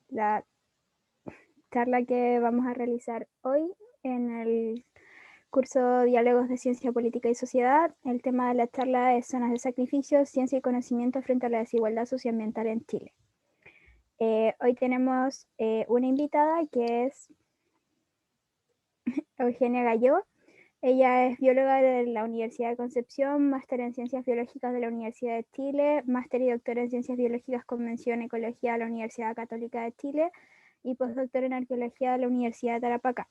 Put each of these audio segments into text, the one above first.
La charla que vamos a realizar hoy en el curso Diálogos de Ciencia, Política y Sociedad. El tema de la charla es Zonas de Sacrificio, Ciencia y Conocimiento frente a la desigualdad socioambiental en Chile. Hoy tenemos una invitada que es Eugenia Galló. Ella es bióloga de la Universidad de Concepción, máster en Ciencias Biológicas de la Universidad de Chile, máster y doctora en Ciencias Biológicas con mención Ecología de la Universidad Católica de Chile y postdoctor en Arqueología de la Universidad de Tarapacá.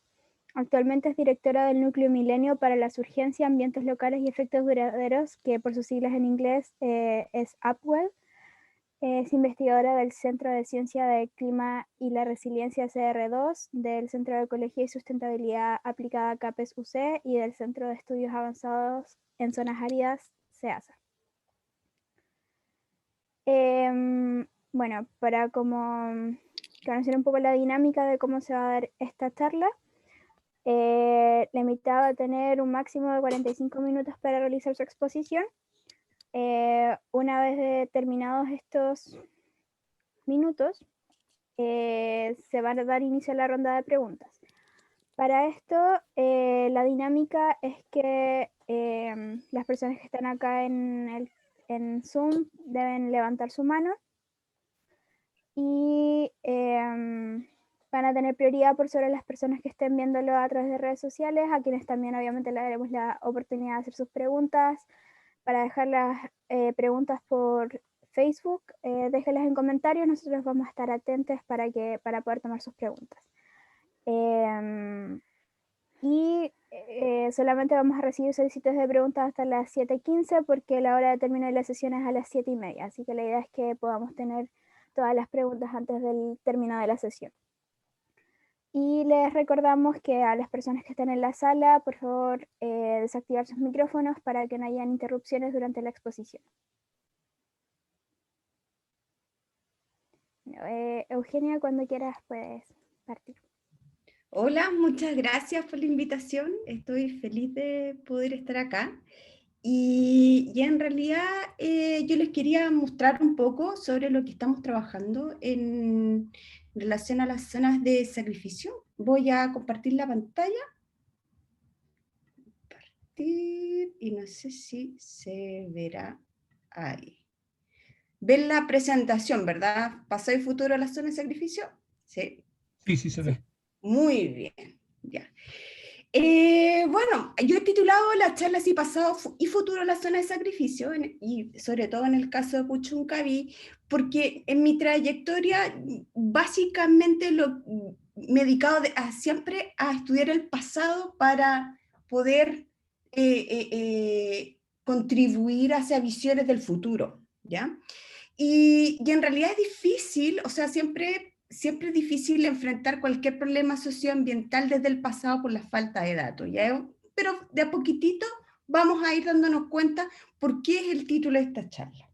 Actualmente es directora del Núcleo Milenio para la Surgencia, Ambientes Locales y Efectos Duraderos, que por sus siglas en inglés es UPWEL. Es investigadora del Centro de Ciencia del Clima y la Resiliencia CR2, del Centro de Ecología y Sustentabilidad Aplicada CAPES-UC y del Centro de Estudios Avanzados en Zonas Áridas CEASA. Bueno, para como conocer un poco la dinámica de cómo se va a dar esta charla, la invitada va a tener un máximo de 45 minutos para realizar su exposición. Una vez terminados estos minutos, se va a dar inicio a la ronda de preguntas. Para esto, la dinámica es que las personas que están acá en Zoom deben levantar su mano y van a tener prioridad por sobre las personas que estén viéndolo a través de redes sociales, a quienes también obviamente le daremos la oportunidad de hacer sus preguntas. Para dejar las preguntas por Facebook, déjenlas en comentarios, nosotros vamos a estar atentos para poder tomar sus preguntas. Solamente vamos a recibir solicitudes de preguntas hasta las 7:15 porque la hora de término de la sesión es a las 7:30, así que la idea es que podamos tener todas las preguntas antes del término de la sesión. Y les recordamos que a las personas que están en la sala, por favor, desactivar sus micrófonos para que no hayan interrupciones durante la exposición. Eugenia, cuando quieras puedes partir. Hola, muchas gracias por la invitación. Estoy feliz de poder estar acá. Y en realidad yo les quería mostrar un poco sobre lo que estamos trabajando en relación a las zonas de sacrificio. Voy a compartir la pantalla. Y no sé si se verá ahí. ¿Ven la presentación, verdad? ¿Pasado y futuro de la zona de sacrificio? Sí. Sí, se ve. Muy bien, ya. Bueno, yo he titulado la charla así pasado y futuro de la zona de sacrificio, y sobre todo en el caso de Puchuncaví, porque en mi trayectoria básicamente me he dedicado siempre a estudiar el pasado para poder contribuir hacia visiones del futuro, ¿ya? Y en realidad es difícil, o sea, siempre es difícil enfrentar cualquier problema socioambiental desde el pasado por la falta de datos, ¿ya? Pero de a poquitito vamos a ir dándonos cuenta por qué es el título de esta charla.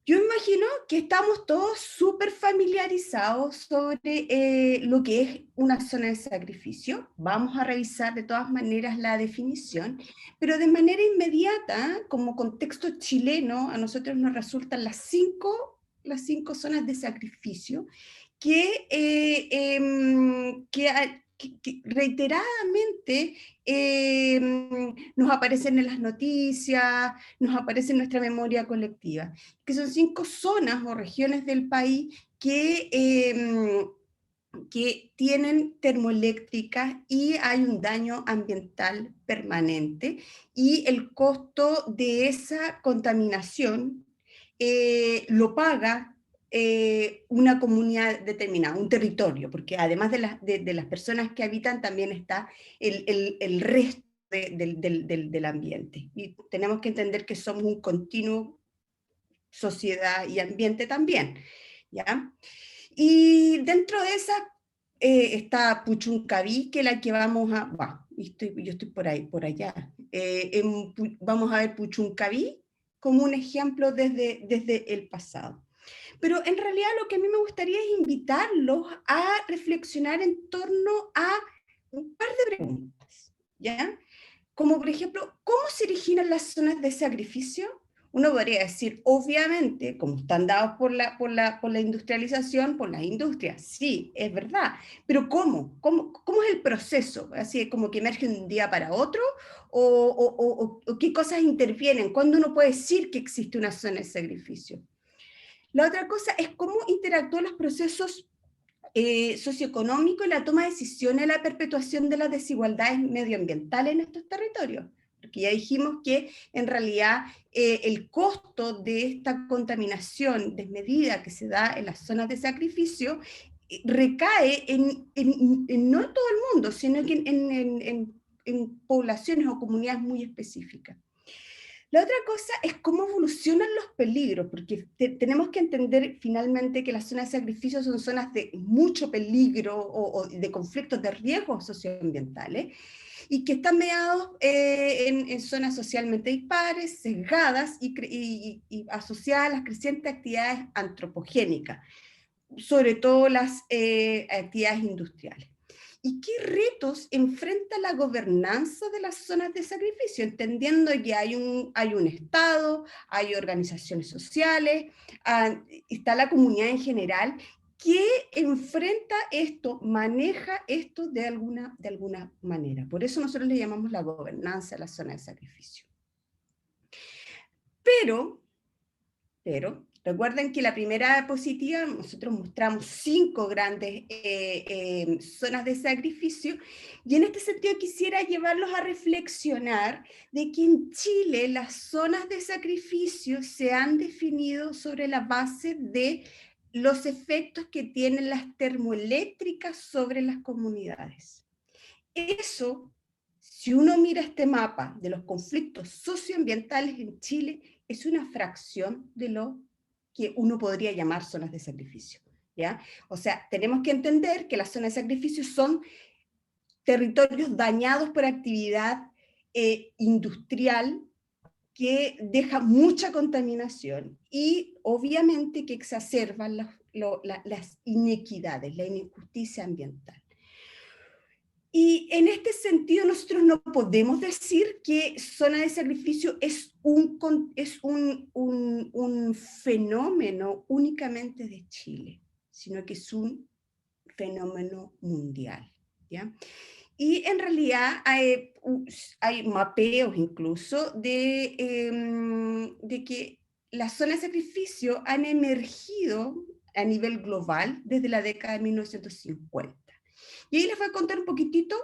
Yo imagino que estamos todos súper familiarizados sobre lo que es una zona de sacrificio. Vamos a revisar de todas maneras la definición, pero de manera inmediata, como contexto chileno, a nosotros nos resultan las cinco zonas de sacrificio que reiteradamente nos aparecen en las noticias, nos aparecen en nuestra memoria colectiva, que son 5 zonas o regiones del país que tienen termoeléctricas y hay un daño ambiental permanente, y el costo de esa contaminación lo paga una comunidad determinada, un territorio, porque además de las personas que habitan también está el resto del ambiente. Y tenemos que entender que somos un continuo, sociedad y ambiente también, ¿ya? Y dentro de esa está Puchuncaví, que es la que vamos a... yo estoy por allá. Vamos a ver Puchuncaví como un ejemplo desde el pasado. Pero en realidad lo que a mí me gustaría es invitarlos a reflexionar en torno a un par de preguntas, ¿ya? Como por ejemplo, ¿cómo se originan las zonas de sacrificio? Uno podría decir, obviamente, como están dados por la industrialización, por las industrias, sí, es verdad, pero ¿cómo? ¿Cómo es el proceso? ¿Así como que emerge de un día para otro? ¿O qué cosas intervienen? ¿Cuándo uno puede decir que existe una zona de sacrificio? La otra cosa es cómo interactúan los procesos socioeconómicos y la toma de decisiones, la perpetuación de las desigualdades medioambientales en estos territorios. Porque ya dijimos que en realidad el costo de esta contaminación desmedida que se da en las zonas de sacrificio recae no en todo el mundo, sino que en poblaciones o comunidades muy específicas. La otra cosa es cómo evolucionan los peligros, porque tenemos que entender finalmente que las zonas de sacrificio son zonas de mucho peligro o de conflictos de riesgos socioambientales y que están mediados en zonas socialmente dispares, sesgadas y asociadas a las crecientes actividades antropogénicas, sobre todo las actividades industriales. ¿Y qué retos enfrenta la gobernanza de las zonas de sacrificio? Entendiendo que hay un Estado, hay organizaciones sociales, está la comunidad en general, que enfrenta esto, maneja esto de alguna manera. Por eso nosotros le llamamos la gobernanza de la zona de sacrificio. Pero recuerden que la primera diapositiva nosotros mostramos 5 grandes zonas de sacrificio, y en este sentido quisiera llevarlos a reflexionar de que en Chile las zonas de sacrificio se han definido sobre la base de los efectos que tienen las termoeléctricas sobre las comunidades. Eso, si uno mira este mapa de los conflictos socioambientales en Chile, es una fracción de lo que uno podría llamar zonas de sacrificio, ¿ya? O sea, tenemos que entender que las zonas de sacrificio son territorios dañados por actividad industrial que deja mucha contaminación y obviamente que exacerban las inequidades, la injusticia ambiental. Y en este sentido nosotros no podemos decir que zona de sacrificio es un fenómeno únicamente de Chile, sino que es un fenómeno mundial, ¿ya? Y en realidad hay mapeos incluso de que las zonas de sacrificio han emergido a nivel global desde la década de 1950. Y ahí les voy a contar un poquitito,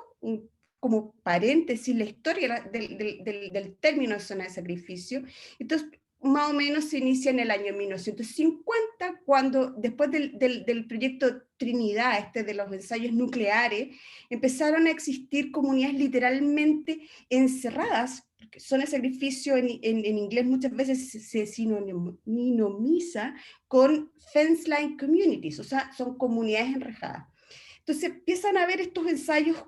como paréntesis, la historia del término de zona de sacrificio. Entonces, más o menos se inicia en el año 1950, cuando después del proyecto Trinidad, de los ensayos nucleares, empezaron a existir comunidades literalmente encerradas, porque zona de sacrificio en inglés muchas veces se sinonimiza con fence line communities, o sea, son comunidades enrejadas. Entonces empiezan a ver estos ensayos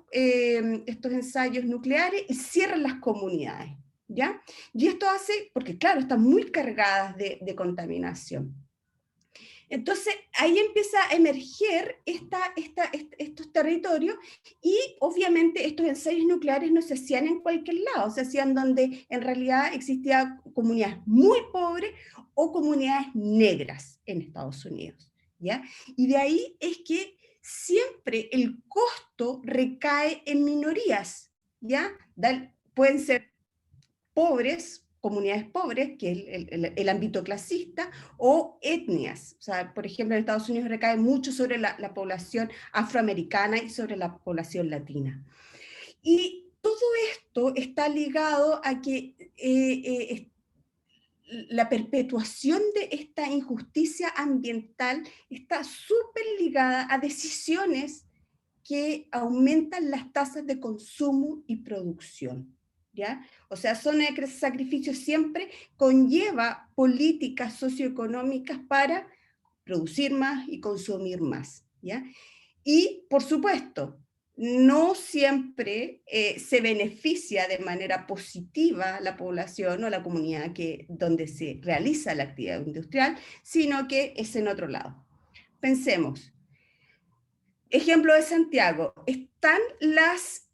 nucleares y cierran las comunidades, ¿ya? Y esto hace, porque claro, están muy cargadas de contaminación. Entonces ahí empieza a emerger estos territorios, y obviamente estos ensayos nucleares no se hacían en cualquier lado, se hacían donde en realidad existían comunidades muy pobres o comunidades negras en Estados Unidos, ¿ya? Y de ahí es que siempre el costo recae en minorías, ¿ya? Pueden ser pobres, comunidades pobres, que es el ámbito clasista, o etnias. O sea, por ejemplo, en Estados Unidos recae mucho sobre la población afroamericana y sobre la población latina. Y todo esto está ligado a que la perpetuación de esta injusticia ambiental está súper ligada a decisiones que aumentan las tasas de consumo y producción, ¿ya? O sea, zona de sacrificio siempre conlleva políticas socioeconómicas para producir más y consumir más, ¿ya? Y, por supuesto, no siempre se beneficia de manera positiva la población o la comunidad donde se realiza la actividad industrial, sino que es en otro lado. Pensemos, ejemplo de Santiago, ¿están las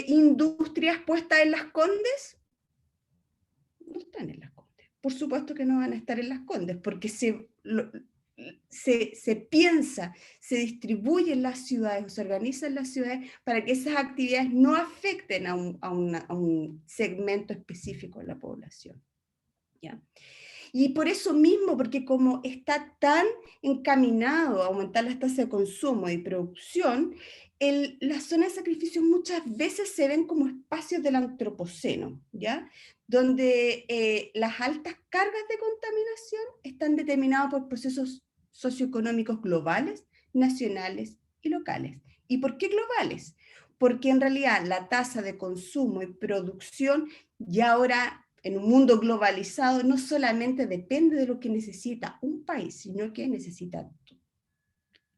industrias puestas en Las Condes? No están en Las Condes. por supuesto que no van a estar en Las Condes, porque se piensa, se distribuye en las ciudades, o se organiza en las ciudades para que esas actividades no afecten a un segmento específico de la población, ¿ya? Y por eso mismo, porque como está tan encaminado a aumentar las tasas de consumo y producción, las zonas de sacrificio muchas veces se ven como espacios del antropoceno, ¿ya? Donde las altas cargas de contaminación están determinadas por procesos socioeconómicos globales, nacionales y locales. ¿Y por qué globales? Porque en realidad la tasa de consumo y producción ya ahora en un mundo globalizado no solamente depende de lo que necesita un país, sino que necesita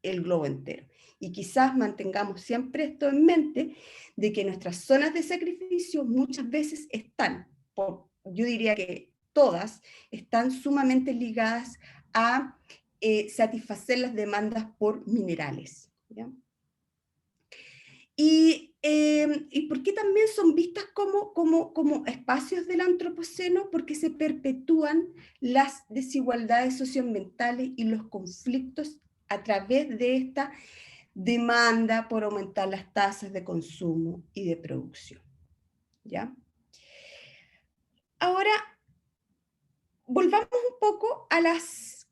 el globo entero. Y quizás mantengamos siempre esto en mente, de que nuestras zonas de sacrificio muchas veces están, yo diría que todas, están sumamente ligadas a satisfacer las demandas por minerales, ¿ya? ¿Y por qué también son vistas como espacios del antropoceno? Porque se perpetúan las desigualdades socioambientales y los conflictos a través de esta demanda por aumentar las tasas de consumo y de producción, ¿ya? Ahora, volvamos un poco a las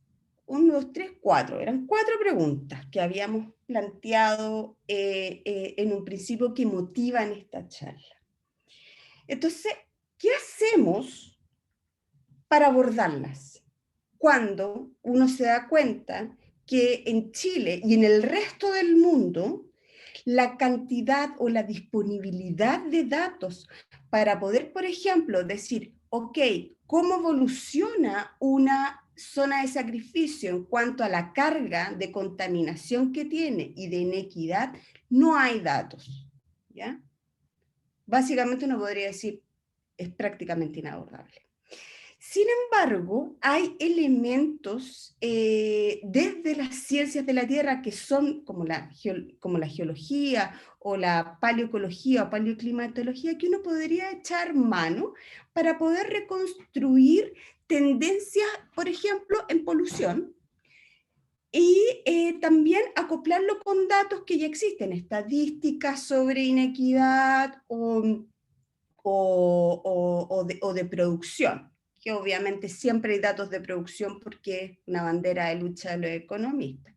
1, 2, 3, 4. Eran 4 preguntas que habíamos planteado en un principio que motivan esta charla. Entonces, ¿qué hacemos para abordarlas? Cuando uno se da cuenta que en Chile y en el resto del mundo, la cantidad o la disponibilidad de datos para poder, por ejemplo, decir, ok, ¿cómo evoluciona una zona de sacrificio en cuanto a la carga de contaminación que tiene y de inequidad? No hay datos, ¿ya? Básicamente uno podría decir, es prácticamente inabordable. Sin embargo, hay elementos desde las ciencias de la Tierra que son como la geología o la paleoecología o paleoclimatología que uno podría echar mano para poder reconstruir tendencias, por ejemplo, en polución, y también acoplarlo con datos que ya existen, estadísticas sobre inequidad o de producción, que obviamente siempre hay datos de producción porque es una bandera de lucha de los economistas.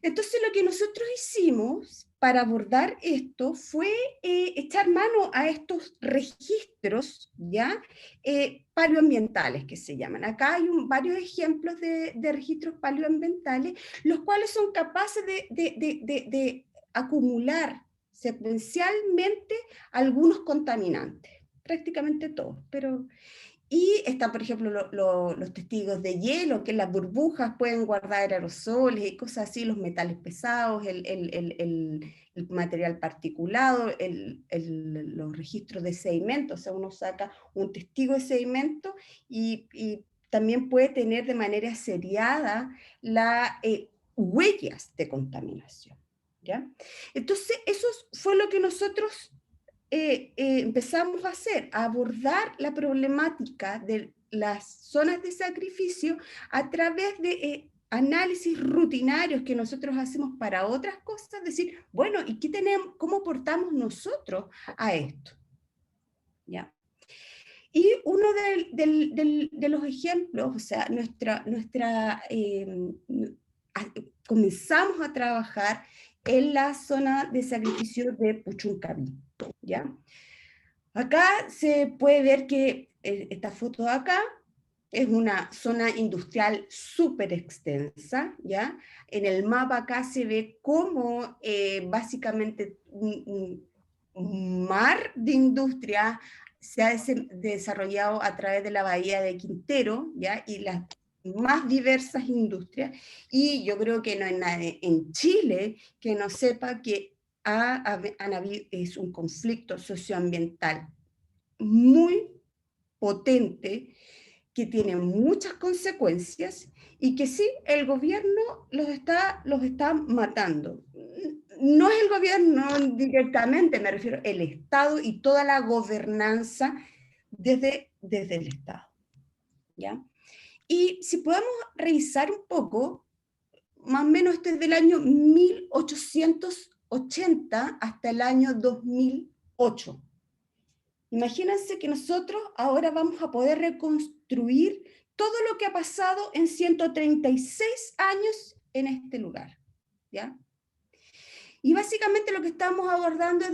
Entonces lo que nosotros hicimos para abordar esto fue echar mano a estos registros, ¿ya? Paleoambientales que se llaman. Acá hay varios ejemplos de registros paleoambientales, los cuales son capaces de acumular secuencialmente algunos contaminantes, prácticamente todos, pero... Y están, por ejemplo, los testigos de hielo, que las burbujas pueden guardar aerosoles y cosas así, los metales pesados, el material particulado, los registros de sedimento, o sea, uno saca un testigo de sedimento y también puede tener de manera seriada las huellas de contaminación, ¿ya? Entonces, eso fue lo que nosotros empezamos a hacer, a abordar la problemática de las zonas de sacrificio a través de análisis rutinarios que nosotros hacemos para otras cosas, decir, bueno, ¿y qué tenemos, cómo aportamos nosotros a esto? ¿Ya? Y uno de los ejemplos, o sea, comenzamos a trabajar en la zona de sacrificio de Puchuncaví, ¿ya? Acá se puede ver que esta foto de acá es una zona industrial súper extensa, ¿ya? En el mapa acá se ve cómo básicamente un mar de industria se ha desarrollado a través de la bahía de Quintero, ¿ya? Y las más diversas industrias, y yo creo que no hay nadie en Chile que no sepa que es un conflicto socioambiental muy potente, que tiene muchas consecuencias y que sí, el gobierno los está matando. No es el gobierno directamente, me refiero al Estado y toda la gobernanza desde el Estado, ¿ya? Y si podemos revisar un poco, más o menos esto es del año 1880 hasta el año 2008. Imagínense que nosotros ahora vamos a poder reconstruir todo lo que ha pasado en 136 años en este lugar, ¿ya? Y básicamente lo que estamos abordando es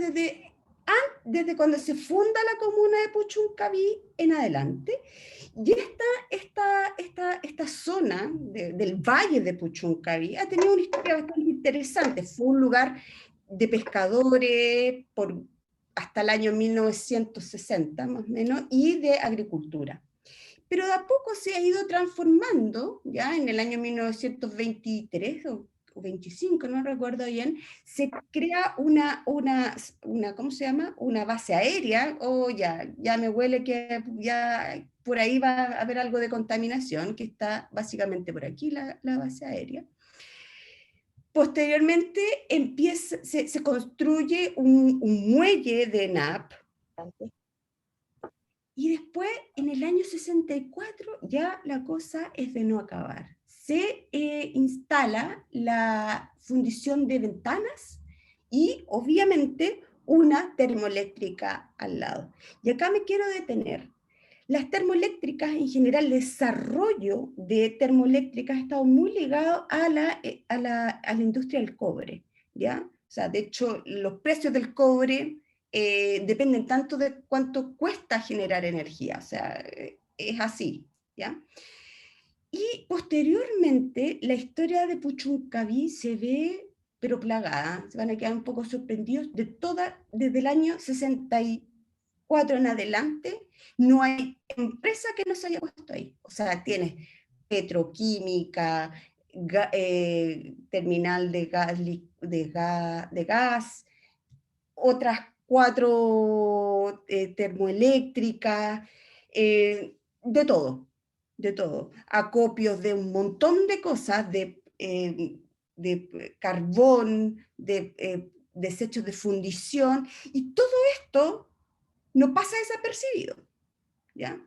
desde cuando se funda la comuna de Puchuncaví en adelante. Y esta zona del valle de Puchuncaví ha tenido una historia bastante interesante. Fue un lugar de pescadores hasta el año 1960 más o menos, y de agricultura. Pero de a poco se ha ido transformando, ya en el año 1923 o 25, no recuerdo bien, se crea ¿cómo se llama? Una base aérea, ya me huele que ya por ahí va a haber algo de contaminación, que está básicamente por aquí la base aérea. Posteriormente se construye un muelle de NAP, y después, en el año 64, ya la cosa es de no acabar. Se instala la fundición de ventanas y, obviamente, una termoeléctrica al lado. Y acá me quiero detener. Las termoeléctricas, en general, el desarrollo de termoeléctricas ha estado muy ligado a la industria del cobre, ¿ya? O sea, de hecho, los precios del cobre dependen tanto de cuánto cuesta generar energía, o sea, es así, ¿ya? Y posteriormente, la historia de Puchuncaví se ve, pero plagada, se van a quedar un poco sorprendidos, desde el año 64 en adelante, no hay empresa que no se haya puesto ahí. O sea, tienes petroquímica, terminal de gas, otras 4 termoeléctricas, de todo, de todo. Acopios de un montón de cosas, de carbón, de desechos de fundición, y todo esto no pasa desapercibido, ¿ya?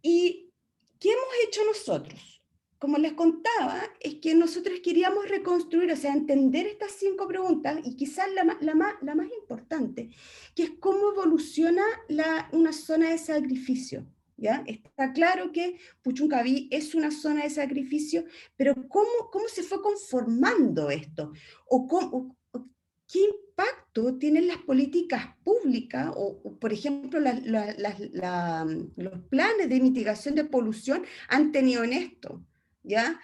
¿Y qué hemos hecho nosotros? Como les contaba, es que nosotros queríamos reconstruir, o sea, entender estas 5 preguntas, y quizás la más importante, que es cómo evoluciona una zona de sacrificio, ¿ya? Está claro que Puchuncaví es una zona de sacrificio, pero ¿cómo se fue conformando esto? ¿Qué impacto tienen las políticas públicas por ejemplo, los planes de mitigación de polución han tenido en esto? ¿Ya?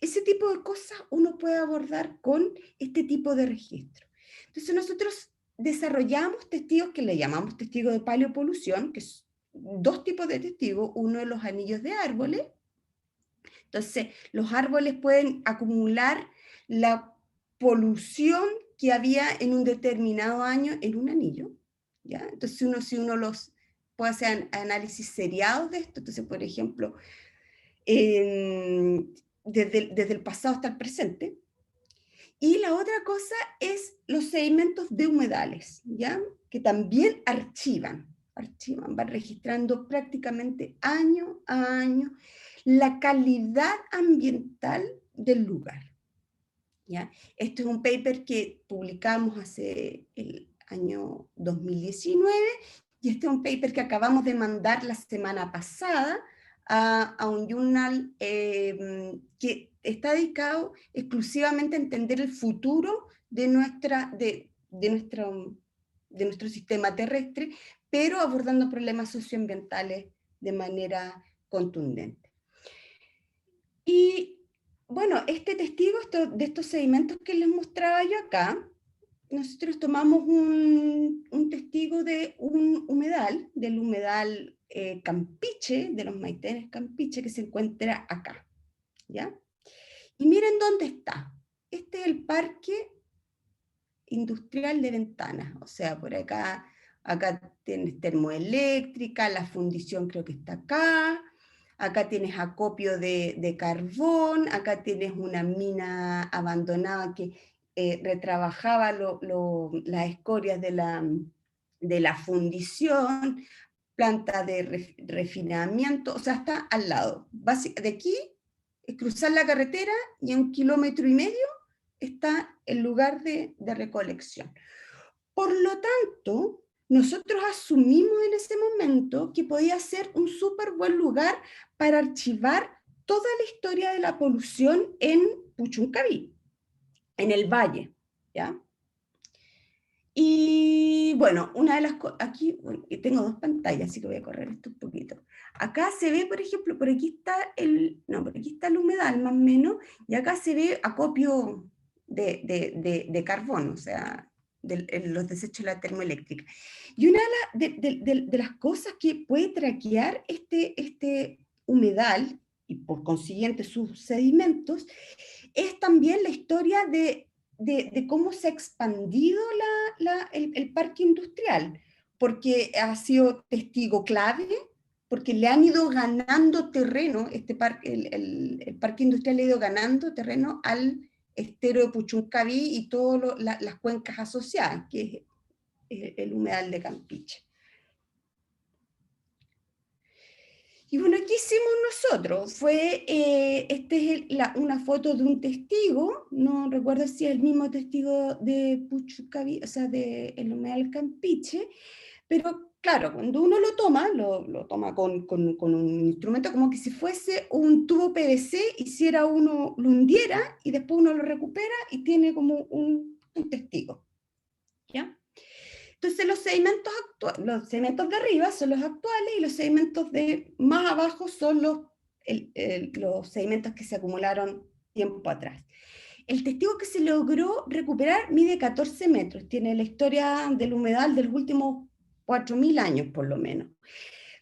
Ese tipo de cosas uno puede abordar con este tipo de registro. Entonces nosotros desarrollamos testigos que le llamamos testigos de paleopolución, que es 2 tipos de testigos, uno de los anillos de árboles. Entonces, los árboles pueden acumular la polución que había en un determinado año en un anillo, ¿ya? Entonces, si uno puede hacer análisis seriados de esto, entonces, por ejemplo, desde el pasado hasta el presente. Y la otra cosa es los sedimentos de humedales, ¿ya? Que también van registrando prácticamente año a año la calidad ambiental del lugar, ¿ya? Esto es un paper que publicamos hace el año 2019, y este es un paper que acabamos de mandar la semana pasada a un journal que está dedicado exclusivamente a entender el futuro de nuestro sistema terrestre, pero abordando problemas socioambientales de manera contundente. Y bueno, este testigo de estos sedimentos que les mostraba yo acá, nosotros tomamos un testigo de un humedal, del humedal Campiche, de los Maitenes Campiche, que se encuentra acá, ¿ya? Y miren dónde está. Este es el Parque Industrial de Ventanas, o sea, por acá tienes termoeléctrica, la fundición creo que está acá tienes acopio de carbón, acá tienes una mina abandonada que retrabajaba las escorias de la fundición, planta de refinamiento, o sea, está al lado. De aquí es cruzar la carretera y a 1,5 kilómetros está el lugar de recolección. Por lo tanto, nosotros asumimos en ese momento que podía ser un súper buen lugar para archivar toda la historia de la polución en Puchuncaví, en el valle, ¿ya? Y bueno, una de las cosas, aquí bueno, tengo 2 pantallas, así que voy a correr esto un poquito. Acá se ve, por ejemplo, por aquí está por aquí está el humedal más o menos, y acá se ve acopio de carbón, o sea, los desechos de la termoeléctrica. Y una de las cosas que puede traquear este humedal, y por consiguiente sus sedimentos, es también la historia de cómo se ha expandido el parque industrial, porque ha sido testigo clave, porque le han ido ganando terreno, el parque industrial le ha ido ganando terreno al estero de Puchuncaví y todas las cuencas asociadas, que es el humedal de Campeche. Y bueno, ¿qué hicimos nosotros? Una foto de un testigo, no recuerdo si es el mismo testigo de Puchuncaví, o sea, de el humedal Campeche, pero claro, cuando uno lo toma con un instrumento como que si fuese un tubo PVC, lo hundiera y después uno lo recupera y tiene como un testigo, ¿ya? Entonces los sedimentos de arriba son los actuales y los sedimentos de más abajo son los sedimentos que se acumularon tiempo atrás. El testigo que se logró recuperar mide 14 metros, tiene la historia del humedal de los últimos 4.000 años por lo menos.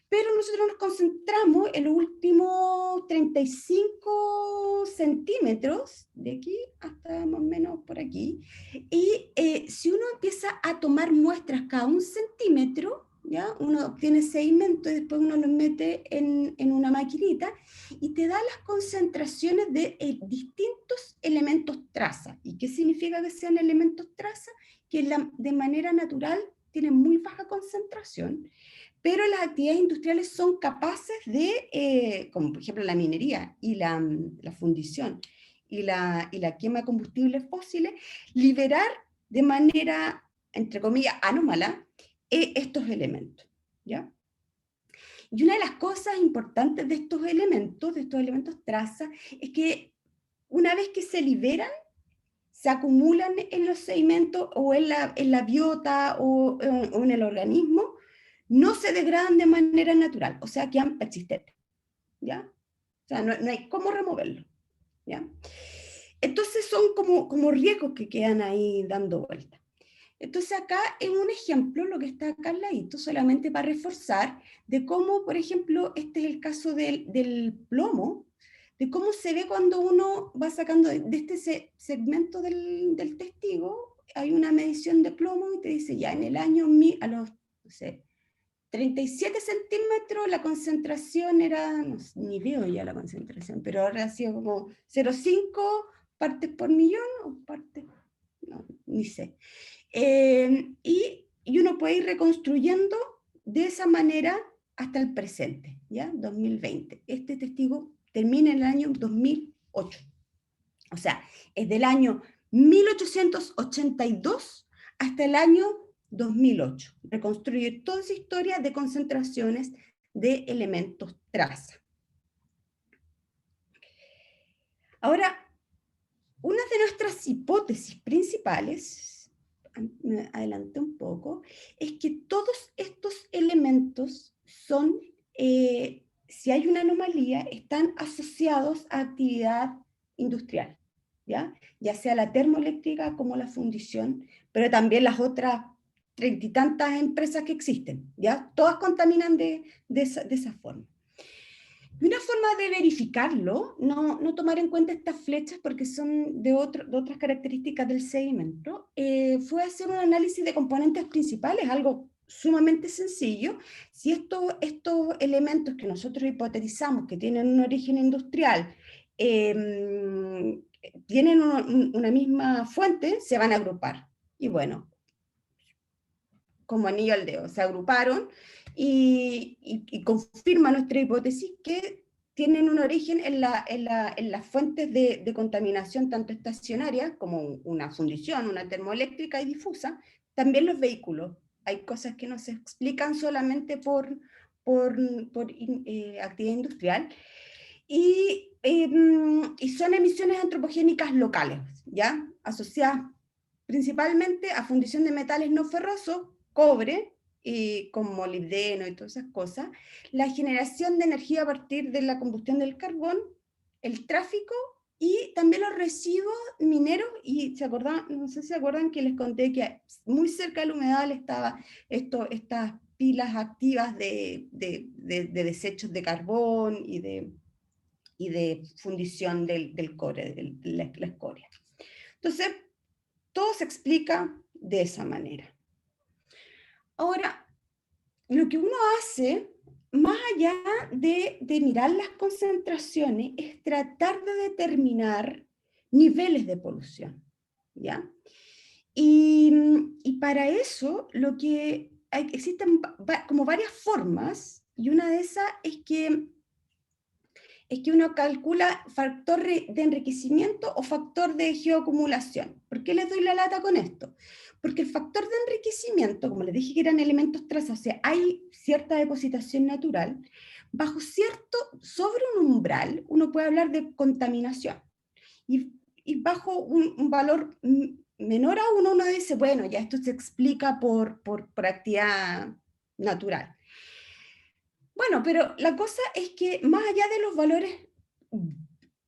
Pero nosotros nos concentramos en los últimos 35 centímetros, de aquí hasta más o menos por aquí, y si uno empieza a tomar muestras cada 1 centímetro, ¿ya? Uno obtiene sedimento y después uno lo mete en una maquinita y te da las concentraciones de distintos elementos traza. ¿Y qué significa que sean elementos traza? Que de manera natural tienen muy baja concentración, pero las actividades industriales son capaces de, como por ejemplo la minería y la fundición y la quema de combustibles fósiles, liberar de manera, entre comillas, anómala estos elementos, ¿ya? Y una de las cosas importantes de estos elementos traza, es que una vez que se liberan, se acumulan en los sedimentos o en la biota o en el organismo, no se degradan de manera natural, o sea, quedan persistentes, ¿ya? O sea, no hay cómo removerlo, ¿ya? Entonces son como riesgos que quedan ahí dando vuelta. Entonces acá es un ejemplo, lo que está acá al ladito, solamente para reforzar de cómo, por ejemplo, este es el caso del plomo, de cómo se ve cuando uno va sacando de este segmento del testigo, hay una medición de plomo y te dice ya en el año, a los, no sé, 37 centímetros la concentración era, no sé, ni veo ya la concentración, pero ahora ha sido como 0,5 partes por millón o partes, no, ni sé. Y uno puede ir reconstruyendo de esa manera hasta el presente, ¿ya? 2020. Este testigo termina en el año 2008. O sea, es del año 1882 hasta el año 2008. Reconstruye toda esa historia de concentraciones de elementos traza. Ahora, una de nuestras hipótesis principales, me adelanté un poco, es que todos estos elementos son, si hay una anomalía, están asociados a actividad industrial, ya sea la termoeléctrica como la fundición, pero también las otras 30 y tantas empresas que existen, ¿ya? Todas contaminan de esa forma. Y una forma de verificarlo, no tomar en cuenta estas flechas porque son de otras características del sedimento, fue hacer un análisis de componentes principales, algo sumamente sencillo. Si estos elementos que nosotros hipotetizamos que tienen un origen industrial tienen una misma fuente, se van a agrupar. Y bueno, como anillo al dedo, se agruparon y confirma nuestra hipótesis que tienen un origen en las fuentes de contaminación tanto estacionarias como una fundición, una termoeléctrica y difusa, también los vehículos. Hay cosas que no se explican solamente por actividad industrial, y son emisiones antropogénicas locales, ¿ya? Asociadas principalmente a fundición de metales no ferrosos, cobre, y con molibdeno y todas esas cosas, la generación de energía a partir de la combustión del carbón, el tráfico y también los residuos mineros. Y se acordan, no sé si se acuerdan que les conté que muy cerca del humedal estaba estas pilas activas de desechos de carbón y de fundición del cobre, de la escoria. Entonces, todo se explica de esa manera. Ahora, lo que uno hace, más allá de mirar las concentraciones, es tratar de determinar niveles de polución, ¿ya? Y para eso, existen como varias formas, y una de esas es que uno calcula factor de enriquecimiento o factor de geoacumulación. ¿Por qué les doy la lata con esto? Porque el factor de enriquecimiento, como les dije que eran elementos traza, o sea, hay cierta depositación natural, sobre un umbral, uno puede hablar de contaminación. Y bajo un valor menor a uno dice, bueno, ya esto se explica por actividad natural. Bueno, pero la cosa es que más allá de los valores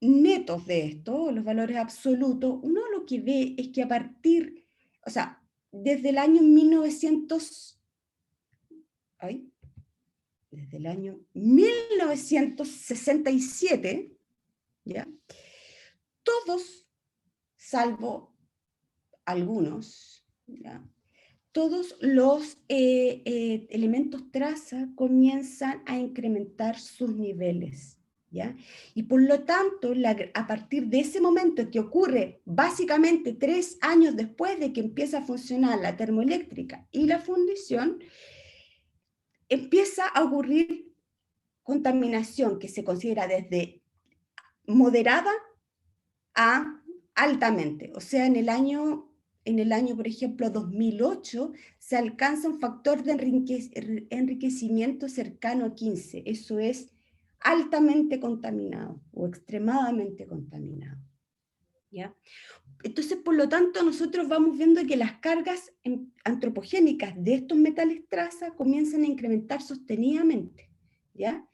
netos de esto, los valores absolutos, uno lo que ve es que a partir, o sea, desde el año 1967, ¿ya? Todos, salvo algunos, ¿ya? Todos los elementos traza comienzan a incrementar sus niveles, ¿ya? Y por lo tanto, a partir de ese momento que ocurre básicamente 3 años después de que empieza a funcionar la termoeléctrica y la fundición, empieza a ocurrir contaminación que se considera desde moderada a altamente. O sea, en el año, por ejemplo, 2008, se alcanza un factor de enriquecimiento cercano a 15. Eso es altamente contaminado o extremadamente contaminado, ¿ya? Entonces, por lo tanto, nosotros vamos viendo que las cargas antropogénicas de estos metales traza comienzan a incrementar sostenidamente, ¿ya?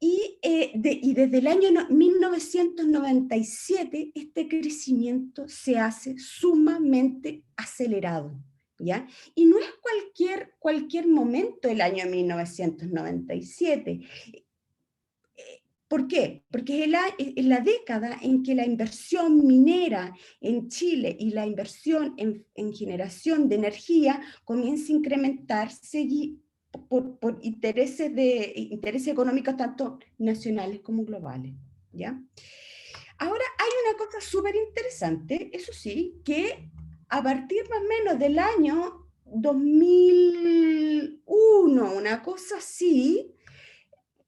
Y desde el año 1997 este crecimiento se hace sumamente acelerado, ¿ya? Y no es cualquier momento el año 1997. ¿Por qué? Porque es la década en que la inversión minera en Chile y la inversión en generación de energía comienza a incrementarse por intereses económicos tanto nacionales como globales, ¿ya? Ahora hay una cosa súper interesante, eso sí, que a partir más o menos del año 2001, una cosa así,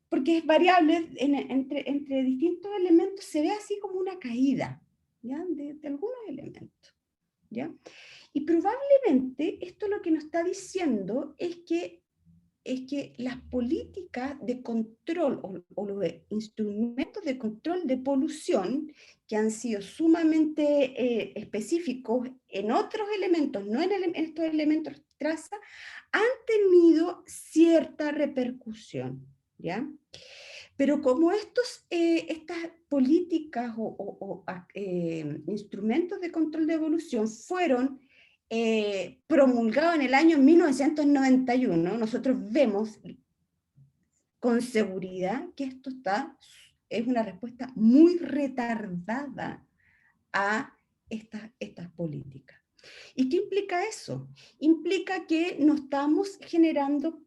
porque es variable entre distintos elementos, se ve así como una caída, ¿ya? De algunos elementos, ¿ya? Y probablemente esto lo que nos está diciendo es que las políticas de control o los instrumentos de control de polución que han sido sumamente específicos en otros elementos, no en estos elementos traza, han tenido cierta repercusión, ¿ya? Pero como estas políticas instrumentos de control de evolución fueron promulgados en el año 1991, nosotros vemos con seguridad que es una respuesta muy retardada a estas políticas. ¿Y qué implica eso? Implica que no estamos generando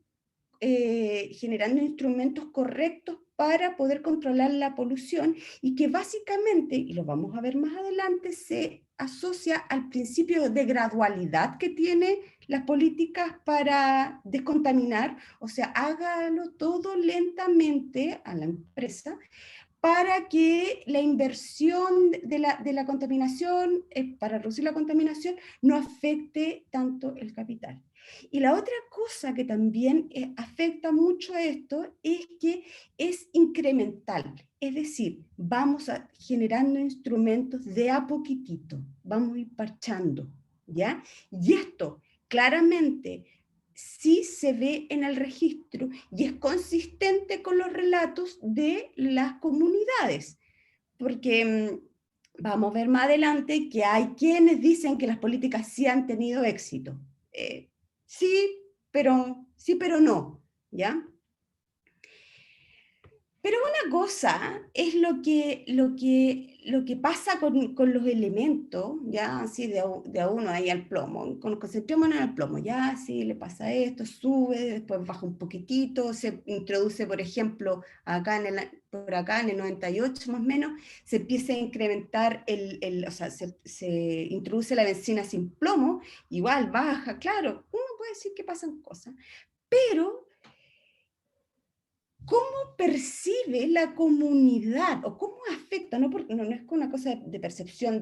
generando instrumentos correctos para poder controlar la polución y que básicamente, y lo vamos a ver más adelante, se asocia al principio de gradualidad que tiene las políticas para descontaminar, o sea, hágalo todo lentamente a la empresa para que la inversión de la contaminación, para reducir la contaminación, no afecte tanto el capital. Y la otra cosa que también afecta mucho a esto es que es incremental, es decir, vamos generando instrumentos de a poquitito, vamos a ir parchando, ¿ya? Y esto claramente sí se ve en el registro y es consistente con los relatos de las comunidades, porque vamos a ver más adelante que hay quienes dicen que las políticas sí han tenido éxito. Eh, sí, pero no, ¿ya? Pero una cosa es lo que pasa con los elementos, ya así de a uno ahí al plomo, concentrémonos en el plomo, ya así le pasa esto, sube, después baja un poquitito, se introduce, por ejemplo, por acá en el 98 más o menos, se empieza a incrementar, o sea, se introduce la benzina sin plomo, igual baja, claro, uno puede decir que pasan cosas, pero ¿cómo percibe la comunidad o cómo afecta? No, porque no es una cosa de percepción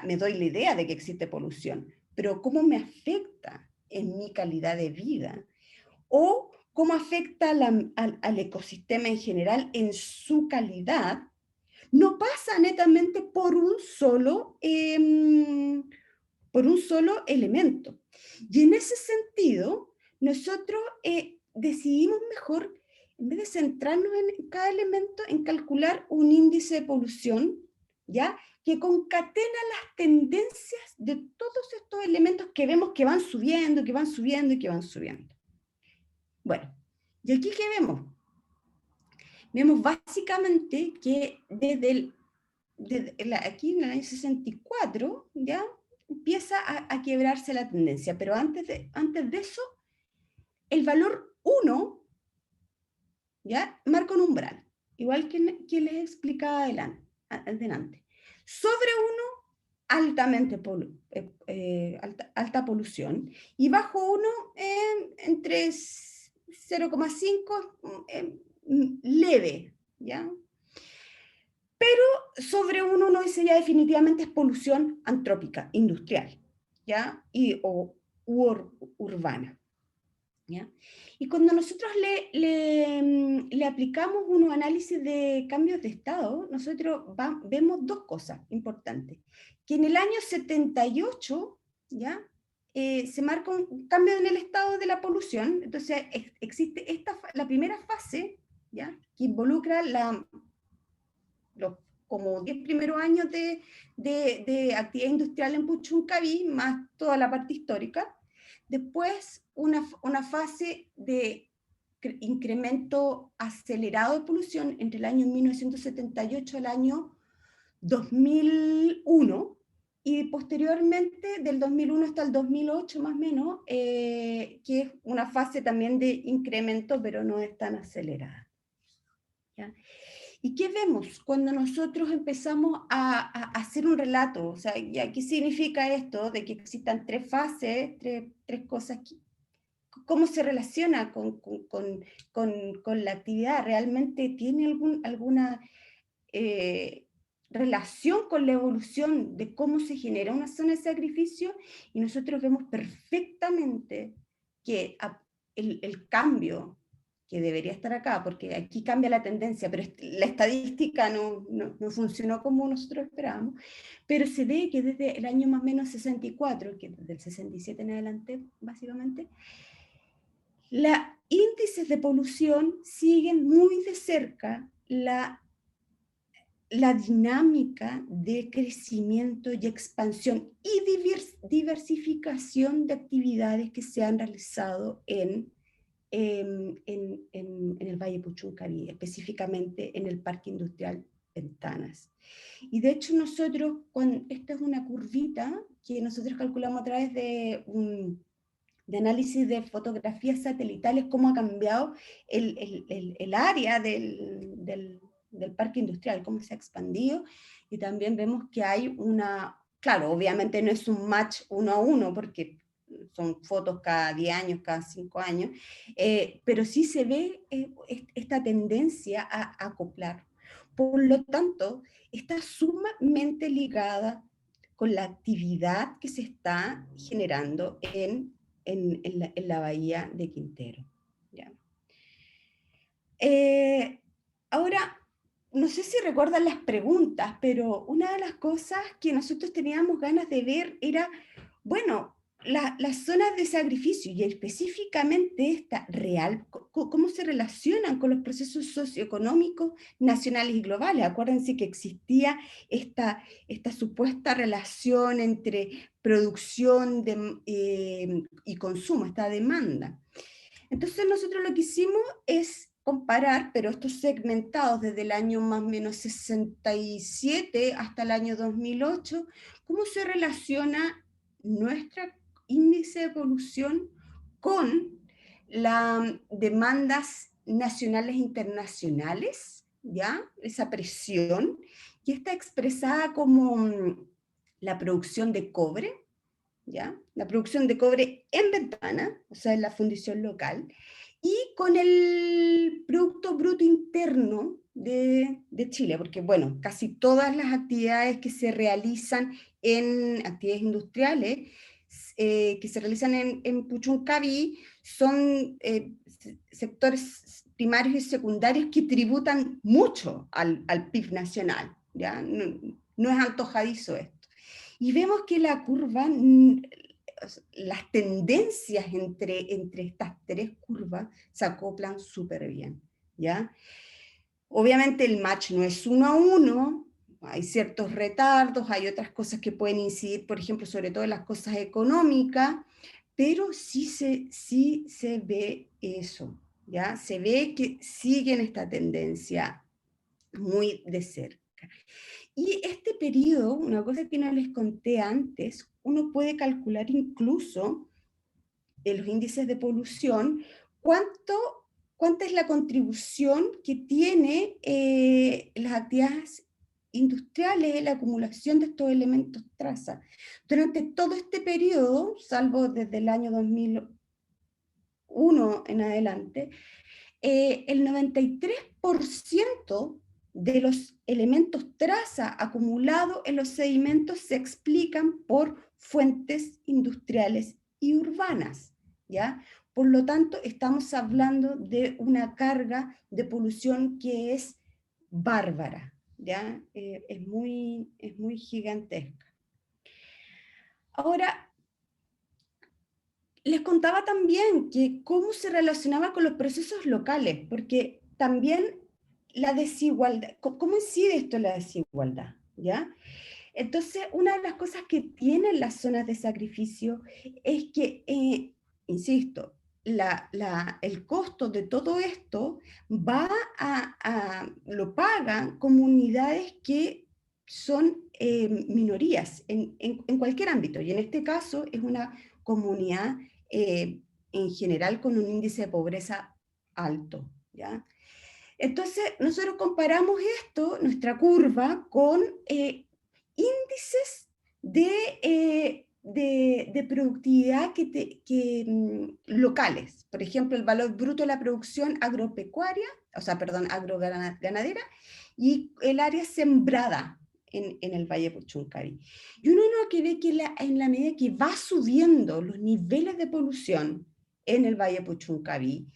me doy la idea de que existe polución, pero ¿cómo me afecta en mi calidad de vida? O cómo afecta al ecosistema en general en su calidad, no pasa netamente por un solo elemento. Y en ese sentido, nosotros decidimos mejor, en vez de centrarnos en cada elemento, en calcular un índice de polución, ¿ya? Que concatena las tendencias de todos estos elementos que vemos que van subiendo, que van subiendo y que van subiendo. Bueno, ¿y aquí qué vemos? Vemos básicamente que aquí en el año 64, ¿ya? Empieza a quebrarse la tendencia, pero antes de eso, el valor 1, ¿ya? Marca un umbral, igual que les explicaba adelante. Sobre 1, alta polución, y bajo 1, entre 0,5, leve, ¿ya? Sobre uno dice ya definitivamente es polución antrópica, industrial, ¿ya? O urbana, ¿ya? Y cuando nosotros le aplicamos unos análisis de cambios de estado, nosotros vemos dos cosas importantes. Que en el año 78, ¿ya? Se marca un cambio en el estado de la polución, entonces existe la primera fase, ¿ya? Que involucra los como 10 primeros años de actividad industrial en Puchuncaví, más toda la parte histórica. Después, una fase de incremento acelerado de polución entre el año 1978 al año 2001, y posteriormente, del 2001 hasta el 2008 más o menos, que es una fase también de incremento, pero no es tan acelerada, ¿ya? ¿Y qué vemos cuando nosotros empezamos a hacer un relato? O sea, ¿qué significa esto de que existan tres fases, tres cosas? ¿Cómo se relaciona con la actividad? ¿Realmente tiene alguna relación con la evolución de cómo se genera una zona de sacrificio? Y nosotros vemos perfectamente que el cambio que debería estar acá, porque aquí cambia la tendencia, pero la estadística no funcionó como nosotros esperábamos, pero se ve que desde el año más o menos 64, que desde el 67 en adelante, básicamente, los índices de polución siguen muy de cerca la dinámica de crecimiento y expansión y diversificación de actividades que se han realizado en el Valle Puchuncaví, específicamente en el Parque Industrial Ventanas. Y de hecho nosotros, esta es una curvita que nosotros calculamos a través de de análisis de fotografías satelitales, cómo ha cambiado el área del parque industrial, cómo se ha expandido, y también vemos que hay una, claro, obviamente no es un match 1 a 1, porque son fotos cada 10 años, cada 5 años, pero sí se ve esta tendencia a acoplar. Por lo tanto, está sumamente ligada con la actividad que se está generando en la bahía de Quintero. ¿Ya? Ahora, no sé si recuerdan las preguntas, pero una de las cosas que nosotros teníamos ganas de ver era, bueno, las zonas de sacrificio y específicamente esta real, cómo se relacionan con los procesos socioeconómicos nacionales y globales. Acuérdense que existía esta supuesta relación entre producción y consumo, esta demanda. Entonces nosotros lo que hicimos es comparar, pero estos segmentados desde el año más o menos 67 hasta el año 2008, cómo se relaciona nuestro índice de polución con las demandas nacionales e internacionales, ¿ya? Esa presión, que está expresada como la producción de cobre, ¿ya? La producción de cobre en Ventana, o sea, en la fundición local, y con el Producto Bruto Interno de Chile, porque, bueno, casi todas las actividades que se realizan en actividades industriales, que se realizan en Puchuncaví, son sectores primarios y secundarios que tributan mucho al PIB nacional, ¿ya? No, no es antojadizo esto. Y vemos que la curva, las tendencias entre estas tres curvas se acoplan súper bien, ¿ya? Obviamente el match no es 1 a 1, hay ciertos retardos, hay otras cosas que pueden incidir, por ejemplo, sobre todo en las cosas económicas, pero sí se ve eso, ¿ya? Se ve que siguen esta tendencia muy de cerca. Y este periodo, una cosa que no les conté antes, uno puede calcular incluso en los índices de polución cuánta es la contribución que tiene las actividades industriales en la acumulación de estos elementos traza. Durante todo este periodo, salvo desde el año 2001 en adelante, el 93% de los elementos traza acumulados en los sedimentos se explican por fuentes industriales y urbanas, ¿ya? Por lo tanto, estamos hablando de una carga de polución que es bárbara, ¿ya? Es muy gigantesca. Ahora, les contaba también que cómo se relacionaba con los procesos locales, porque también la desigualdad, ¿cómo incide esto en la desigualdad? ¿Ya? Entonces, una de las cosas que tienen las zonas de sacrificio es que, insisto, el costo de todo esto lo pagan comunidades que son minorías en cualquier ámbito, y en este caso es una comunidad en general con un índice de pobreza alto, ¿ya? Entonces, nosotros comparamos esto, nuestra curva, con índices de productividad locales. Por ejemplo, el valor bruto de la producción agropecuaria, o sea, perdón, agroganadera, y el área sembrada en el Valle Puchuncaví. Y uno lo que ve que en la medida que va subiendo los niveles de polución en el Valle Puchuncaví,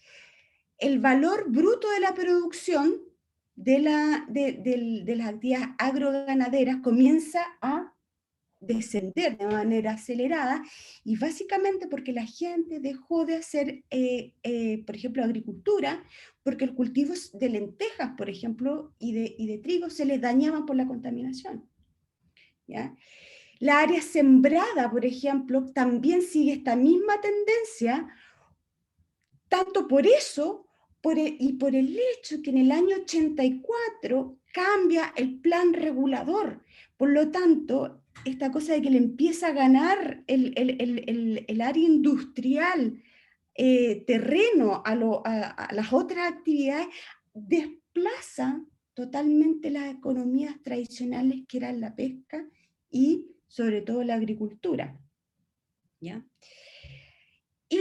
el valor bruto de la producción de las actividades agroganaderas comienza a descender de manera acelerada, y básicamente porque la gente dejó de hacer, por ejemplo, agricultura, porque el cultivo de lentejas, por ejemplo, y de trigo se les dañaban por la contaminación, ¿ya? La área sembrada, por ejemplo, también sigue esta misma tendencia, tanto por eso y por el hecho que en el año 84 cambia el plan regulador. Por lo tanto, esta cosa de que le empieza a ganar el área industrial, terreno a las otras actividades, desplaza totalmente las economías tradicionales que eran la pesca y sobre todo la agricultura, ¿ya? Y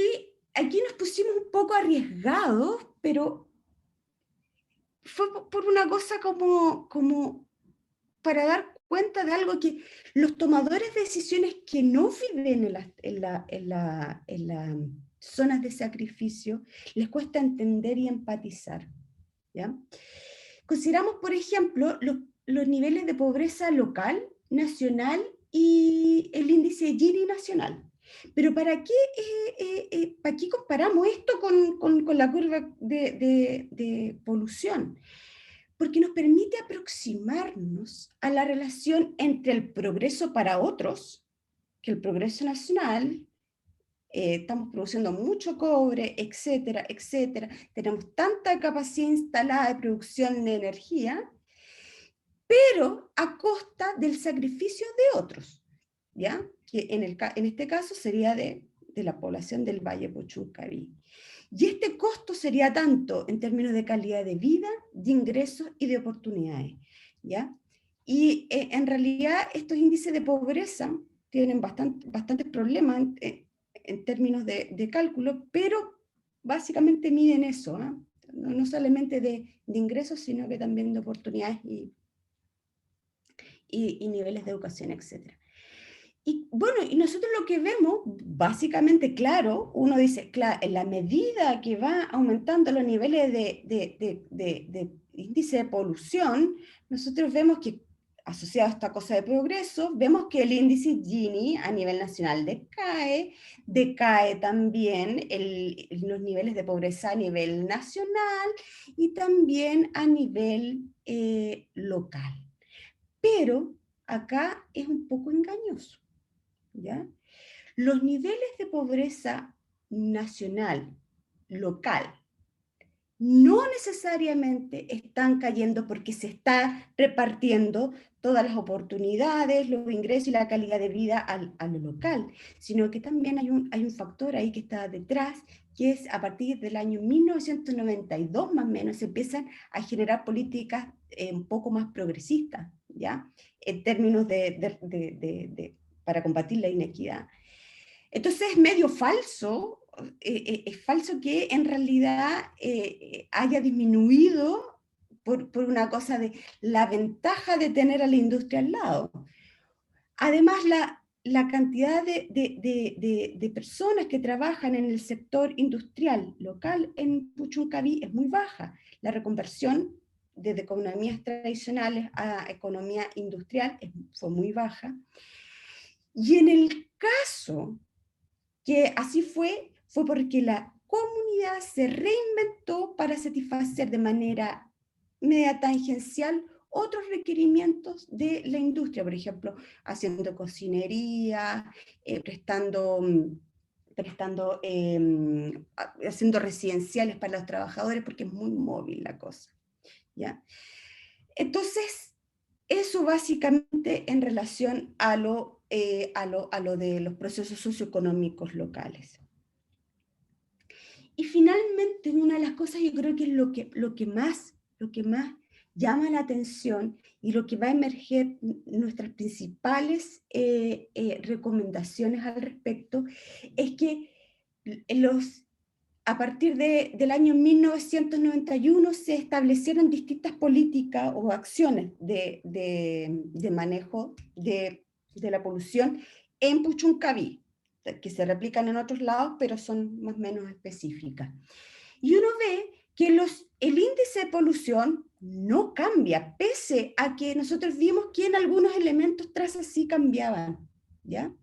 aquí nos pusimos un poco arriesgados, pero fue por una cosa como para dar cuenta de algo que los tomadores de decisiones que no viven en las zonas de sacrificio les cuesta entender y empatizar, ¿ya? Consideramos, por ejemplo, los niveles de pobreza local, nacional y el índice de Gini nacional. Pero ¿para qué comparamos esto con la curva de polución? Porque nos permite aproximarnos a la relación entre el progreso para otros, que el progreso nacional, estamos produciendo mucho cobre, etcétera, etcétera, tenemos tanta capacidad instalada de producción de energía, pero a costa del sacrificio de otros, ¿ya? Que en este caso sería de la población del Valle Puchuncaví. Y este costo sería tanto en términos de calidad de vida, de ingresos y de oportunidades, ¿ya? Y en realidad estos índices de pobreza tienen bastantes problemas en términos de cálculo, pero básicamente miden eso, ¿eh? No solamente de ingresos, sino que también de oportunidades y niveles de educación, etc. Y bueno, y nosotros lo que vemos, básicamente, claro, uno dice, claro, en la medida que va aumentando los niveles de índice de polución, nosotros vemos que, asociado a esta cosa de progreso, vemos que el índice Gini a nivel nacional decae también los niveles de pobreza a nivel nacional y también a nivel local. Pero acá es un poco engañoso, ¿ya? Los niveles de pobreza nacional, local, no necesariamente están cayendo porque se está repartiendo todas las oportunidades, los ingresos y la calidad de vida a lo local, sino que también hay un factor ahí que está detrás, que es a partir del año 1992 más o menos, se empiezan a generar políticas un poco más progresistas, ¿ya? En términos para combatir la inequidad. Entonces es medio falso, es falso que en realidad haya disminuido por una cosa de la ventaja de tener a la industria al lado. Además, la cantidad de personas que trabajan en el sector industrial local en Puchuncaví es muy baja. La reconversión desde economías tradicionales a economía industrial fue muy baja. Y en el caso que así fue porque la comunidad se reinventó para satisfacer de manera media tangencial otros requerimientos de la industria, por ejemplo, haciendo cocinería, haciendo residenciales para los trabajadores, porque es muy móvil la cosa, ¿ya? Entonces, eso básicamente en relación a lo de los procesos socioeconómicos locales. Y finalmente, una de las cosas yo creo que es lo que más llama la atención y lo que va a emerger nuestras principales recomendaciones al respecto, es que a partir del año 1991 se establecieron distintas políticas o acciones de manejo de la polución en Puchuncaví, que se replican en otros lados, pero son más o menos específicas. Y uno ve que el índice de polución no cambia, pese a que nosotros vimos que en algunos elementos trazas sí cambiaban, ¿ya?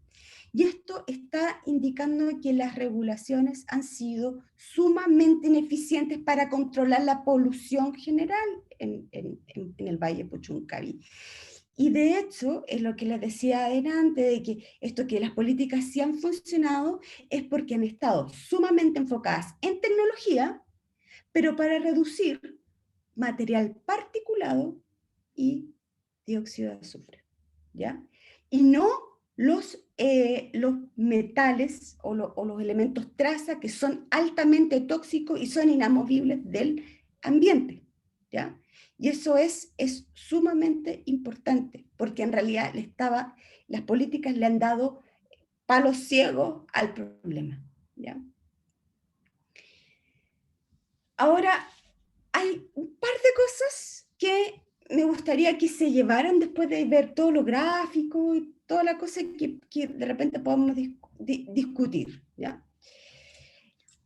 Y esto está indicando que las regulaciones han sido sumamente ineficientes para controlar la polución general en el Valle Puchuncaví. Y de hecho, es lo que les decía adelante, de que esto que las políticas sí han funcionado es porque han estado sumamente enfocadas en tecnología, pero para reducir material particulado y dióxido de azufre, ¿ya? Y no los metales o los elementos traza que son altamente tóxicos y son inamovibles del ambiente, ¿ya? Y eso es sumamente importante, porque en realidad las políticas le han dado palos ciegos al problema, ¿ya? Ahora, hay un par de cosas que me gustaría que se llevaran después de ver todo lo gráfico y toda la cosa que de repente podamos discutir, ¿ya?